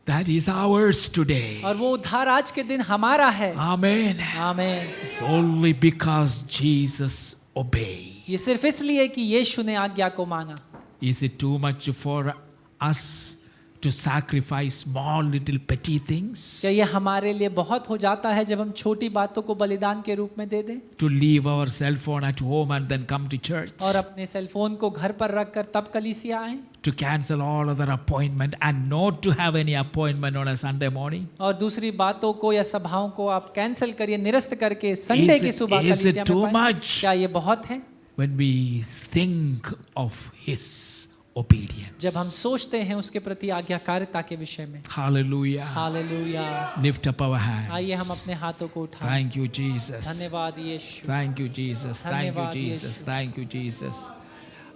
That is ours today. और वो उद्धार आज के दिन हमारा है। Amen. आमीन। It's only because Jesus obeyed. ये सिर्फ इसलिए कि यीशु ने आज्ञा को माना। Is it too much for us to sacrifice small little petty things? क्या ये हमारे लिए बहुत हो जाता है जब हम छोटी बातों को बलिदान के रूप में दे दें? To leave our cell phone at home and then come to church? और अपने सेल फोन को घर पर रखकर तब कलीसिया आए? To cancel all other appointment and not to have any appointment on a Sunday morning? और दूसरी बातों को या सभाओं को आप कैंसिल करिए, निरस्त करके संडे की सुबह is it कलीसिया too में पाएं? much? क्या ये बहुत है? When we think of His obedience. जब हम सोचते हैं उसके प्रति आज्ञाकारिता के विषय में। Hallelujah. Hallelujah. Lift up our hands. आइए हम अपने हाथों को उठाएं। Thank you, Jesus. धन्यवाद यीशु। Thank you, Jesus. Thank you, धन्यवाद Jesus. Yeshu. Thank you, Jesus.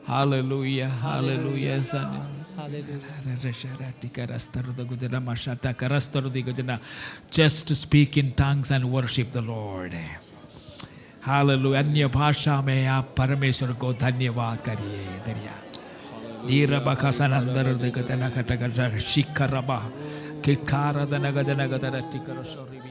Hallelujah, hallelujah, son. Just speak in tongues and worship the Lord. Hallelujah. अन्य भाषा में आप परमेश्वर को धन्यवाद करिए. दरिया नीरबका सनंदर देखते कटकर शिखरबा किखारा दनगदनगदर टिकर सोरिबी.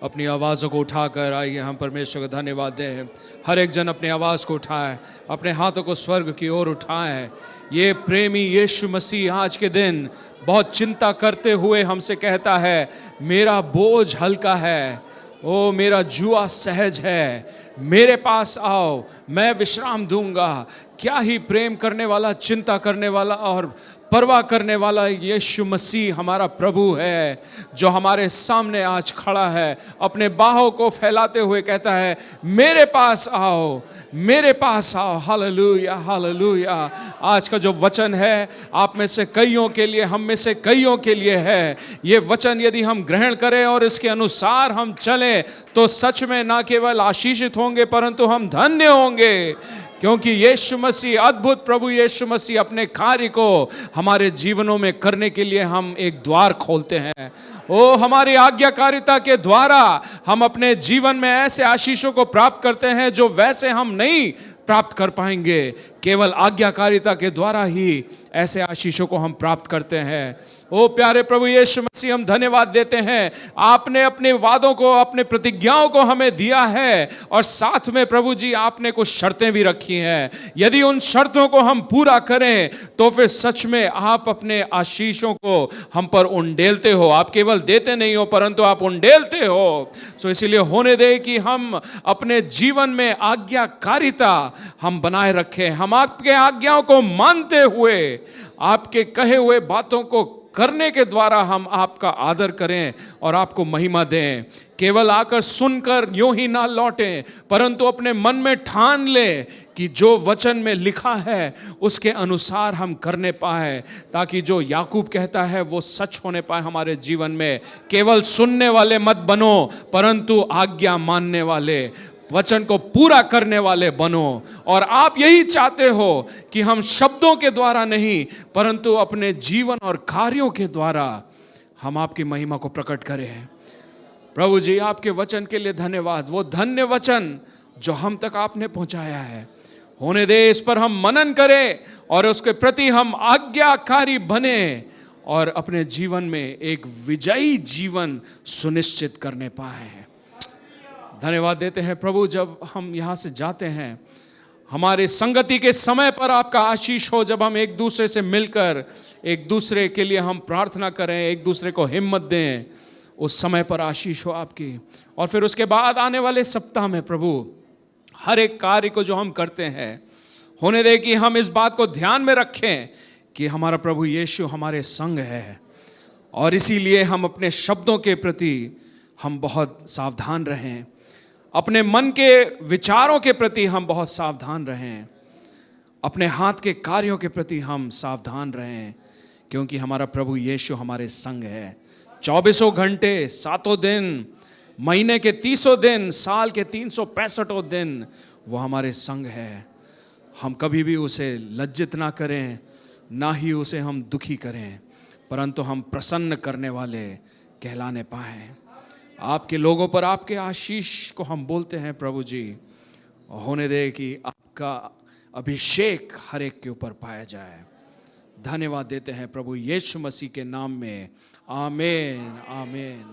अपनी आवाज़ों को उठाकर आइए हम परमेश्वर को धन्यवाद दें. हर एक जन अपनी आवाज़ को उठाए, अपने हाथों को स्वर्ग की ओर उठाए. ये प्रेमी यीशु मसीह आज के दिन बहुत चिंता करते हुए हमसे कहता है, मेरा बोझ हल्का है, ओ मेरा जुआ सहज है, मेरे पास आओ, मैं विश्राम दूंगा. क्या ही प्रेम करने वाला, चिंता करने वाला और परवाह करने वाला यीशु मसीह हमारा प्रभु है, जो हमारे सामने आज खड़ा है, अपने बाहों को फैलाते हुए कहता है, मेरे पास आओ, मेरे पास आओ. Hallelujah, hallelujah. आज का जो वचन है आप में से कईयों के लिए, हम में से कईयों के लिए है. ये वचन यदि हम ग्रहण करें और इसके अनुसार हम चलें तो सच में ना केवल आशीषित होंगे परंतु हम धन्य होंगे, क्योंकि यीशु मसीह, अद्भुत प्रभु यीशु मसीह अपने कार्य को हमारे जीवनों में करने के लिए हम एक द्वार खोलते हैं. ओ हमारी आज्ञाकारिता के द्वारा हम अपने जीवन में ऐसे आशीषों को प्राप्त करते हैं जो वैसे हम नहीं प्राप्त कर पाएंगे. केवल आज्ञाकारिता के द्वारा ही ऐसे आशीषों को हम प्राप्त करते हैं. ओ प्यारे प्रभु यीशु मसीह, हम धन्यवाद देते हैं, आपने अपने वादों को, अपने प्रतिज्ञाओं को हमें दिया है और साथ में प्रभु जी आपने कुछ शर्तें भी रखी हैं. यदि उन शर्तों को हम पूरा करें तो फिर सच में आप अपने आशीषों को हम पर उंडेलते हो. आप केवल देते नहीं हो परंतु आप उंडेलते हो. सो इसीलिए होने दे कि हम अपने जीवन में आज्ञाकारिता हम बनाए रखें. हम आपके आज्ञाओं को मानते हुए आपके कहे हुए बातों को करने के द्वारा हम आपका आदर करें और आपको महिमा दें. केवल आकर सुनकर यूं ही ना लौटें परंतु अपने मन में ठान लें कि जो वचन में लिखा है उसके अनुसार हम करने पाए, ताकि जो याकूब कहता है वो सच होने पाए हमारे जीवन में. केवल सुनने वाले मत बनो परंतु आज्ञा मानने वाले, वचन को पूरा करने वाले बनो. और आप यही चाहते हो कि हम शब्दों के द्वारा नहीं परंतु अपने जीवन और कार्यों के द्वारा हम आपकी महिमा को प्रकट करें. प्रभु जी आपके वचन के लिए धन्यवाद. वो धन्य वचन जो हम तक आपने पहुंचाया है, होने दे इस पर हम मनन करें और उसके प्रति हम आज्ञाकारी बने और अपने जीवन में एक विजयी जीवन सुनिश्चित करने पाए. धन्यवाद देते हैं प्रभु, जब हम यहाँ से जाते हैं हमारे संगति के समय पर आपका आशीष हो. जब हम एक दूसरे से मिलकर एक दूसरे के लिए हम प्रार्थना करें, एक दूसरे को हिम्मत दें, उस समय पर आशीष हो आपकी. और फिर उसके बाद आने वाले सप्ताह में प्रभु हर एक कार्य को जो हम करते हैं, होने दे कि हम इस बात को ध्यान में रखें कि हमारा प्रभु यीशु हमारे संग है. और इसीलिए हम अपने शब्दों के प्रति हम बहुत सावधान रहें, अपने मन के विचारों के प्रति हम बहुत सावधान रहें, अपने हाथ के कार्यों के प्रति हम सावधान रहें, क्योंकि हमारा प्रभु यीशु हमारे संग है. 24 घंटे, 7 दिन, महीने के 30 दिन, साल के 365 दिन वो हमारे संग है. हम कभी भी उसे लज्जित ना करें, ना ही उसे हम दुखी करें, परंतु हम प्रसन्न करने वाले कहलाने पाएं. आपके लोगों पर आपके आशीष को हम बोलते हैं प्रभु जी. होने दे कि आपका अभिषेक हर एक के ऊपर पाया जाए. धन्यवाद देते हैं प्रभु यीशु मसीह के नाम में. आमीन, आमीन.